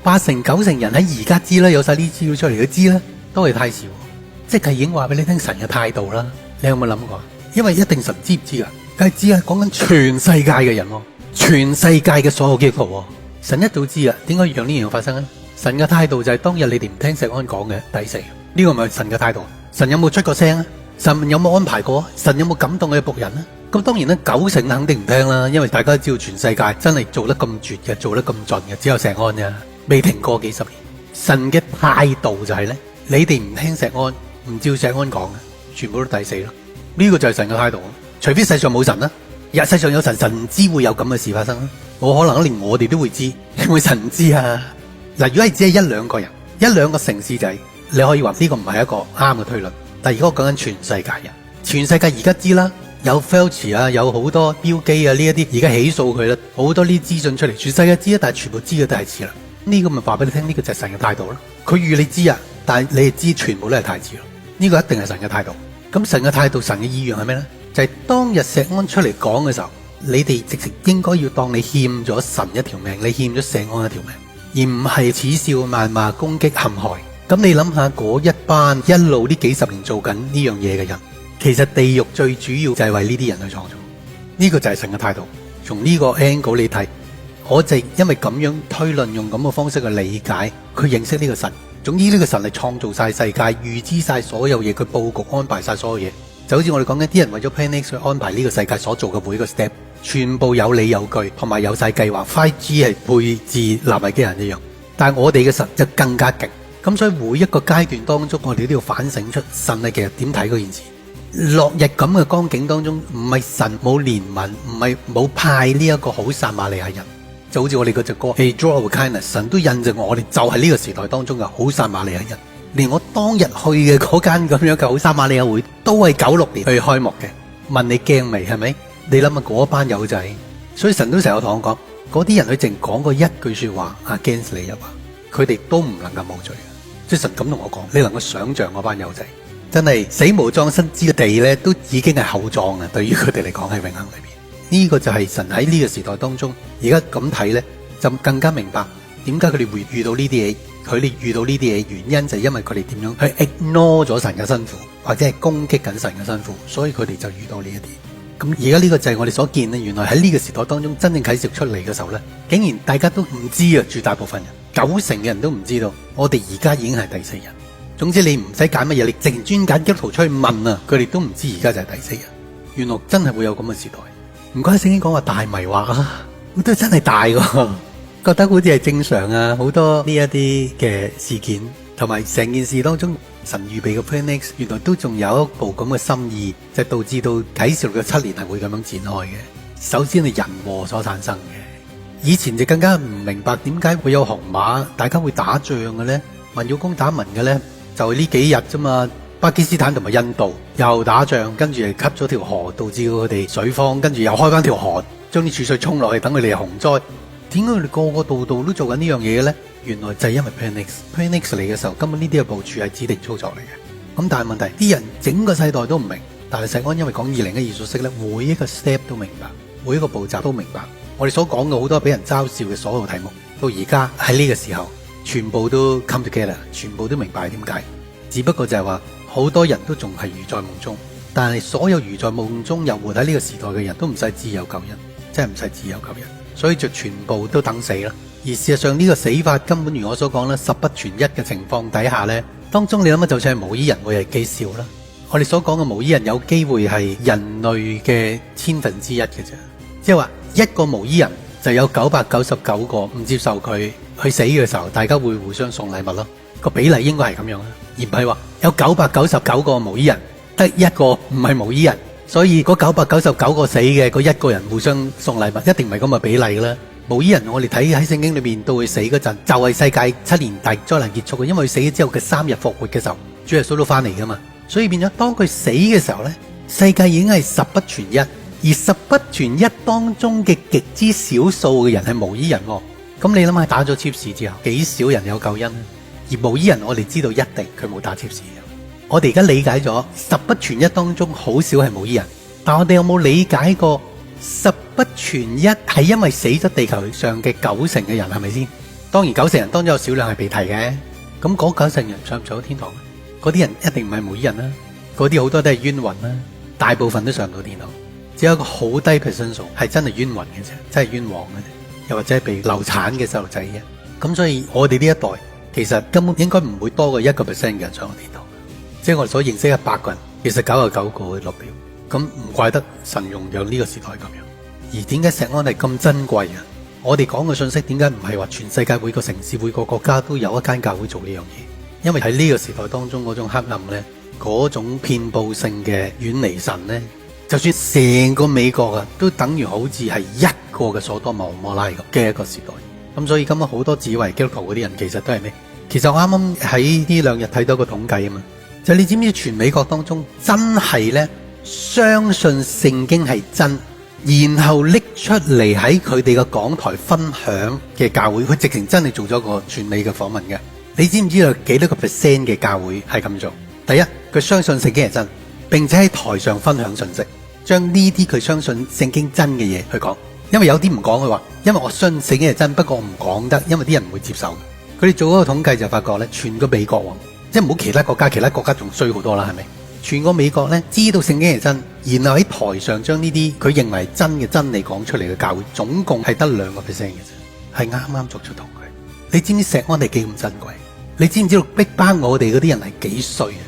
8成9成人喺而家知啦，有晒呢資料出嚟，佢知啦，都係太少，即係已經話俾你聽神嘅態度啦。你有冇諗過？因為一定神知唔知噶？梗係知啊，講緊全世界嘅人，全世界嘅所有基督徒，神一早知啊。點解要讓呢樣發生咧？神嘅態度就係當日你哋唔聽石安講嘅抵死，呢個咪係神嘅態度。神有冇出過聲啊？神有冇安排過？神有冇感動佢嘅僕人啊？咁當然啦，90%肯定唔聽啦，因為大家都知道全世界真係做得咁絕嘅，做得咁盡嘅，只有石安啫，未停過幾十年。神嘅態度就係咧，你哋唔聽石安，唔照石安講嘅，全部都抵死咯。呢個就係神嘅態度。除非世上冇神啦，世上有神，神唔知會有咁嘅事發生啦。冇可能連我哋都會知，因為神唔知啊。嗱，如果係只係一兩個人、一兩個城市仔，你可以話呢個唔係一個啱嘅推論。但係如果講緊全世界人，全世界而家知啦。有 Fauci 啊，有好多標記啊，呢一啲而家起訴佢啦，好多呢啲資訊出嚟，全世界知啊，但係全部知嘅都係次啦。呢個咪話俾你聽，呢個就係神嘅態度咯。佢預你知啊，但係你係知全部都係太遲咯。呢個一定係神嘅態度。咁神嘅態度，神嘅意願係咩咧？就係當日石安出嚟講嘅時候，你哋直情應該要當你欠咗神一條命，你欠咗石安一條命，而唔係恥笑、謾罵、攻擊、陷害。咁你諗下嗰一班一路呢幾十年做緊呢樣嘢嘅人。其實地獄最主要就係為呢啲人去創造，呢個就係神嘅態度。從呢個 angle 你睇，我就因為咁樣推論，用咁嘅方式去理解，佢認識呢個神。總之呢個神係創造晒世界，預知晒所有嘢，佢佈局安排晒所有嘢。就好似我哋講緊啲人為咗 Plan X 去安排呢個世界所做嘅每個 step，全部有理有據，同埋有晒計劃。5G 係配置納米機人一樣，但係我哋嘅神就更加勁。咁所以每一個階段當中，我哋都要反省出神係其實點睇嗰件事。落日咁嘅光景當中，唔係神冇憐憫，唔係冇派呢一個好撒瑪利亞人，就好似我哋嗰隻歌《A Draw of Kindness》，神都印證我哋就係呢個時代當中嘅好撒瑪利亞人。連我當日去嘅嗰間咁樣嘅好撒瑪利亞會，都係96年去開幕嘅。問你驚未？係咪？你諗下嗰班友仔，所以神都成日同我講，嗰啲人佢淨講過一句說話 against 你一話，佢哋都唔能夠冇罪。即係神咁同我講，你能夠想象嗰班友仔。真係死無葬身之地咧，都已經係厚葬啊！對於佢哋嚟講，喺永恆裏邊，呢個就係神喺呢個時代當中，而家咁睇咧，就更加明白點解佢哋會遇到呢啲嘢。佢哋遇到呢啲嘢，原因就係因為佢哋點樣去 ignore 咗神嘅辛苦，或者係攻擊緊神嘅辛苦，所以佢哋就遇到呢一啲。咁而家呢個就係我哋所見咧，原來喺呢個時代當中真正啟示出嚟嘅時候咧，竟然大家都唔知啊！絕大部分人90%嘅人都唔知道，我哋而家已經係第四人。總之你唔使揀乜嘢，你淨專揀基督徒出去問啊，佢哋都唔知而家就係第四人。原來真係會有咁嘅時代。唔該，聖經講話大迷惑啊，都真係大㗎，覺得好似係正常啊。好多呢一啲嘅事件，同埋成件事當中，神預備嘅 Plan X，原來都仲有一部咁嘅心意，就導致到啟示錄嘅7年係會咁樣展開嘅。首先係人禍所產生嘅，以前就更加唔明白點解會有紅馬，大家會打仗嘅咧，民要攻打民嘅咧。就係呢幾日啫嘛，巴基斯坦同埋印度又打仗，跟住係吸咗條河，導致佢哋水荒，跟住又開翻條河，將啲儲水沖落去，等佢哋洪災。點解佢哋個個度度都做緊呢樣嘢嘅咧？原來就係因為 Plan X 嚟嘅時候，根本呢啲嘅部署係指定操作嚟嘅。咁但係問題，啲人整個世代都唔明，但係石安因為講2012熟悉咧，每一個 step 都明白，每一個步驟都明白。我哋所講嘅好多俾人嘲笑嘅所有題目，到而家喺呢個時候。全部都 come together，全部都明白點解。只不過就係話，好多人都仲係如在夢中，但係所有如在夢中又活喺呢個時代嘅人都唔使自有救恩，真係唔使自有救恩，所以就全部都等死啦。而事實上呢個死法根本如我所講啦，十不全一嘅情況底下呢，當中你諗下，就算係無依人會係幾少啦？我哋所講嘅無依人有機會係人類嘅1/1000嘅啫，即係話一個無依人就有999個唔接受佢去死嘅時候，大家會互相送禮物咯。個比例應該係咁樣啦，而唔係話有999個無依人，得一個唔係無依人，所以嗰999個死嘅嗰一個人互相送禮物，一定唔係咁嘅比例啦。無依人我哋睇喺聖經裏面到佢死嗰陣，就係世界7年大災難結束嘅，因為佢死咗之後嘅3日復活嘅時候，主耶穌都翻嚟噶嘛，所以變咗當佢死嘅時候呢，世界已經係十不全一，而十不全一當中嘅極之少數嘅人係無依人。咁你諗下打咗 chips 之後，幾少人有救恩？而無依人我哋知道一定佢冇打 chips。我哋而家理解咗十不全一當中好少係無依人，但我哋有冇理解過十不全一係因為死咗地球上嘅90%嘅人係咪先？當然90%人當中有少量係被提嘅，咁嗰90%人上唔上到天堂？嗰啲人一定唔係無依人啦，嗰啲好多都係冤魂啦，大部分都上唔到天堂，只有一個好低 percent 數係真係冤魂嘅啫，真係冤枉嘅啫，又或者係被流產嘅細路仔嘅。咁所以我哋呢一代其實根本應該唔會多過1% 嘅人上到天堂。即係我哋所認識100個人，其實99個會落表。咁唔怪得神用有呢個時代咁樣。而點解石安係咁珍貴啊？我哋講嘅信息點解唔係話全世界每個城市每個國家都有一間教會做呢樣嘢？因為喺呢個時代當中嗰種黑暗呢，嗰種遍佈性嘅遠離神呢，就算成個美國啊，都等於好似係一個嘅所多瑪蛾摩拉咁嘅一個時代。咁所以今日好多指為基督徒嗰啲人其實都係咩？其實我啱啱喺呢兩日睇到個統計啊嘛，就你知唔知全美國當中真係呢，相信聖經係真，然後拎出嚟喺佢哋嘅講台分享嘅教會，佢直情真係做咗個全美嘅訪問嘅。你知唔知道幾多個 percent 嘅教會係咁做？第一，佢相信聖經係真，並且喺台上分享信息，將呢啲佢相信聖經真嘅嘢去講。因為有啲唔講，佢話因為我相信聖經係真，不過我唔講得，因為啲人唔會接受。佢哋做嗰個統計就發覺咧，全個美國即係唔好其他國家，其他國家仲衰好多啦，係咪？全個美國咧知道聖經係真，然後喺台上將呢啲佢認為真嘅真理講出嚟嘅教會，總共係得2%嘅啫，係啱啱作出統計。你知唔知石安係幾咁珍貴？你知唔知道逼班我哋嗰啲人係幾衰啊？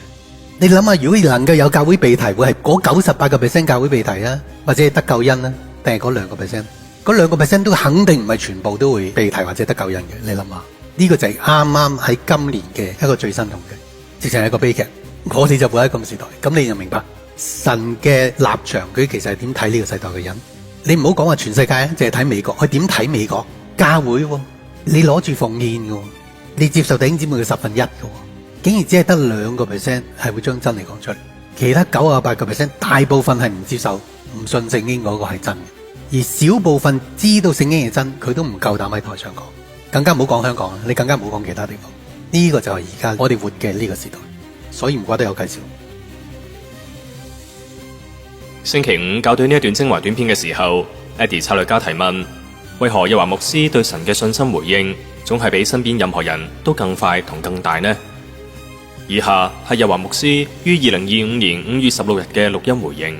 你諗下，如果能夠有教會被提，會係嗰98%教會被提啊，或者係得救恩啊，定係嗰2%？嗰2%都肯定唔係全部都會被提或者得救恩嘅。你諗下，呢個就係啱啱喺今年嘅一個最新統計，直情係一個悲劇。我哋就活喺咁時代，咁你就明白神嘅立場，佢其實係點睇呢個世代嘅人。你唔好講話全世界啊，淨係睇美國，佢點睇美國教會？你攞住奉獻嘅，你接受弟兄姊妹嘅1/10嘅，竟然只係得2% 係會將真理講出嚟，其他98%大部分係唔接受、唔信聖經嗰個係真嘅，而小部分知道聖經係真，佢都唔夠膽喺台上講，更加唔好講香港啦，你更加唔好講其他地方。呢個就係而家我哋活嘅呢個時代，所以唔怪得有介紹。星期五校對呢一段精華短片嘅時候 ，Eddie 策略家提問：為何日華牧師對神嘅信心回應，總係比身邊任何人都更快同更大呢？以下係日華牧師於2025年5月16日嘅錄音回應。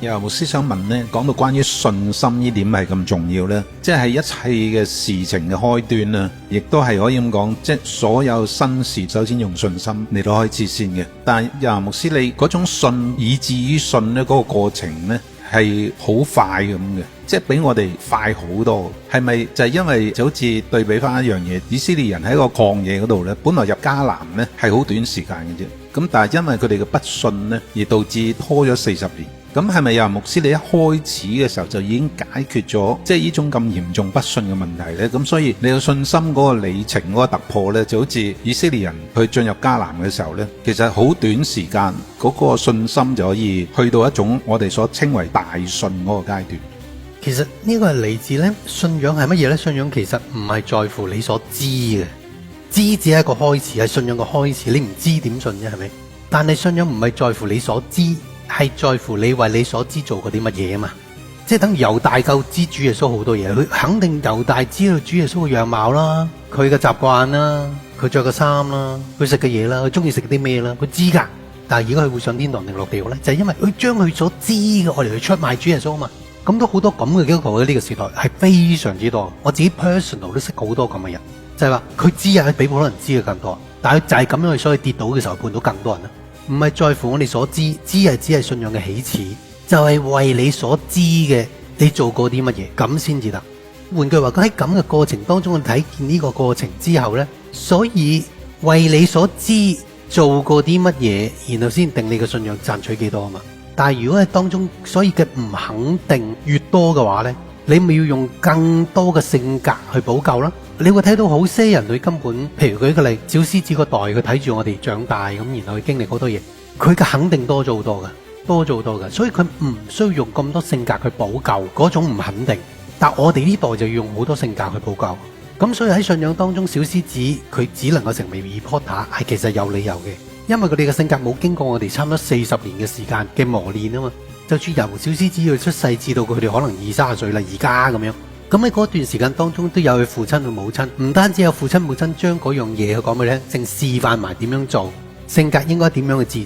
日華牧師想問呢，講到關於信心呢點係咁重要呢？即係一切嘅事情嘅開端啦，亦都係可以咁講，即係所有新事首先用信心嚟到開始先嘅。但係日華牧師你嗰種信以至於信呢嗰個過程呢，係好快咁嘅，即係比我哋快好多。係咪就係因為就好似對比翻一樣嘢，以色列人喺個曠野嗰度呢，本來入迦南呢係好短時間嘅啫，咁但係因為佢哋嘅不信呢，而導致拖咗40年。咁係咪日華牧師你一開始嘅時候就已經解決咗即係呢種咁嚴重不信嘅問題呢？咁所以你有信心嗰個里程嗰個突破呢，就好似以色列人去進入迦南嘅時候呢，其實好短時間嗰個信心就可以去到一種我哋所稱為大信嗰個階段。其實呢個係嚟自呢信仰係乜嘢呢？信仰其實唔係在乎你所知嘅，知只係一個開始，係信仰嘅開始。你唔知點信啫，係咪？但係信仰唔係在乎你所知，係在乎你為你所知做過啲乜嘢啊嘛。即係等於猶大夠知主耶穌好多嘢，佢肯定猶大知道主耶穌嘅樣貌啦，佢嘅習慣啦，佢着嘅衫啦，佢食嘅嘢啦，佢中意食啲咩啦，佢知噶。但係如果佢會上天堂定落地獄咧，就係因為佢將佢所知嘅我哋去出賣主耶穌啊嘛。咁都好多咁嘅基督徒喺呢個時代係非常之多，我自己 personal 都識好多咁嘅人，就係話佢知啊，比普通人知嘅更多，但係就係咁樣去所以跌倒嘅時候判到更多人啦。唔係在乎我哋所知，知係只係信仰嘅起始，就係為你所知嘅你做過啲乜嘢咁先至得。換句話講，喺咁嘅過程當中，我睇見呢個過程之後呢，所以為你所知做過啲乜嘢，然後先定你嘅信仰賺取幾多啊嘛。但係如果係當中所以嘅唔肯定越多嘅話呢，你咪要用更多嘅性格去補救啦。你會睇到好些人佢根本，譬如舉個例，小獅子個代佢睇住我哋長大咁，然後佢經歷好多嘢，佢嘅肯定多咗好多嘅，多咗好多嘅，所以佢唔需要用咁多性格去補救嗰種唔肯定。但我哋呢代就要用好多性格去補救。咁所以喺信仰當中，小獅子佢只能夠成為 reporter 係其實有理由嘅，因為佢哋嘅性格冇經過我哋差唔多40年嘅時間嘅磨練啊嘛。就算由小獅子佢出世至到佢哋可能20-30歲啦，而家咁樣。咁喺嗰段時間當中都有佢父親同母親，唔單止有父親母親將嗰樣嘢去講俾你聽，正示範埋點樣做，性格應該點樣去自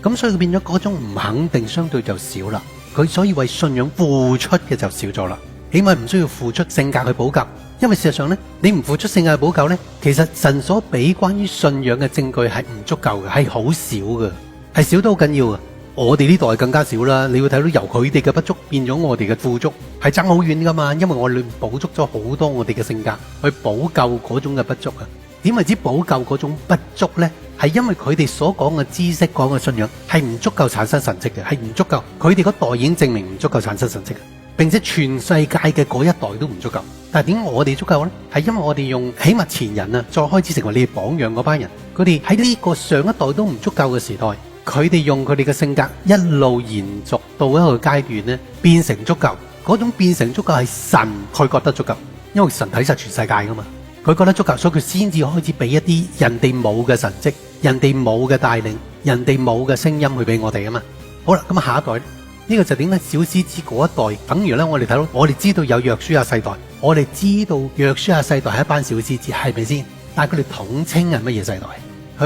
處。咁所以佢變咗嗰種唔肯定相對就少啦，佢所以為信仰付出嘅就少咗啦。起碼唔需要付出性格去補給，因為事實上咧，你唔付出聖價嘅補救咧，其實神所俾關於信仰嘅證據係唔足夠嘅，係好少嘅，係少得好緊要嘅。我哋呢代更加少啦，你會睇到由佢哋嘅不足變咗我哋嘅富足，係爭好遠噶嘛。因為我哋補足咗好多我哋嘅性格去補救嗰種嘅不足啊。點為之補救嗰種不足呢？係因為佢哋所講嘅知識、講嘅信仰係唔足夠產生神蹟嘅，係唔足夠。佢哋嗰代已經證明唔足夠產生神蹟嘅，並且全世界嘅嗰一代都唔足夠。但係點解我哋足夠呢？係因為我哋用起碼前人啊，再開始成為你哋榜樣嗰班人，佢哋喺呢個上一代都唔足夠嘅時代，佢哋用佢哋嘅性格一路延續到一個階段呢，變成足夠。嗰種變成足夠係神佢覺得足夠，因為神睇晒全世界噶嘛，佢覺得足夠，所以佢先至開始俾一啲人哋冇嘅神蹟，人哋冇嘅帶領，人哋冇嘅聲音去俾我哋啊嘛。好啦，咁下一代呢個就點解小獅子嗰一代，等於咧我哋睇到，我哋知道有約書亞世代，我哋知道約書亞世代係一班小獅子，係咪先？但係佢哋統稱係乜嘢世代？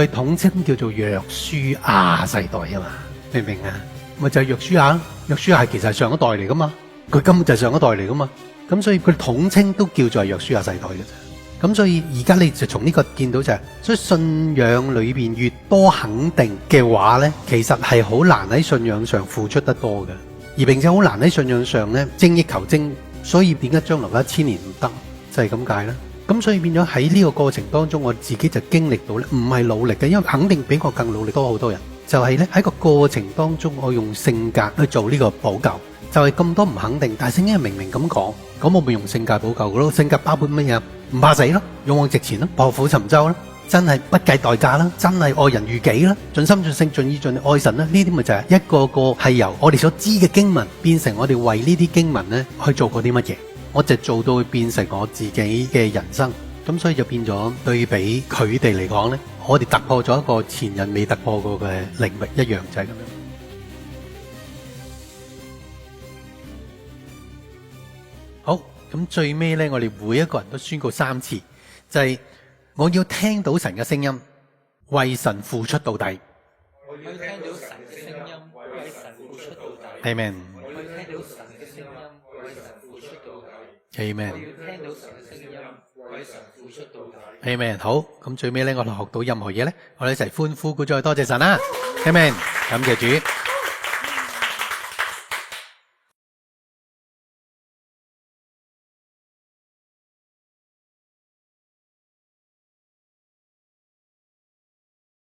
佢統稱叫做約書亞世代啊嘛，明唔明啊？咪就係約書亞，約書亞係其實係上一代嚟噶嘛，佢根本就係上一代嚟噶嘛，咁所以佢統稱都叫做係約書亞世代嘅啫。咁所以而家你就從呢個見到就係，所以信仰裏邊越多肯定嘅話咧，其實係好難喺信仰上付出得多嘅，而並且好難喺信仰上咧精益求精。所以點解將來1000年唔得，就係咁解啦。咁所以變咗喺呢個過程當中，我自己就經歷到咧，唔係努力嘅，因為肯定比我更努力多好多人。就係咧喺個過程當中，我用性格去做呢個補救，就係咁多唔肯定，但係聖經係明明咁講，咁我咪用性格補救嘅咯。性格包括乜嘢？唔怕死咯，勇往直前咯，破釜沉舟啦，真係不計代價啦，真係愛人如己啦，盡心盡性盡意盡力愛神啦。呢啲咪就係一個個係由我哋所知嘅經文變成我哋為呢啲經文咧去做過啲乜嘢。我就做到去變成我自己嘅人生，咁所以就變咗對比佢哋嚟講咧，我哋突破咗一個前人未突破過嘅領域一樣，就係咁樣。好，咁最尾咧，我哋每一個人都宣告3次，就係我要聽到神嘅聲音，為神付出到底。我要聽到神嘅聲音，為神付出到底。Amen。我要聽到神嘅聲音，為神付出到底。Amen。我要聽到神嘅聲音，為神付出到底。Amen。好，咁最尾咧，我哋學到任何嘢咧，我哋一齊歡呼鼓掌，多謝神啦。Amen。感謝主。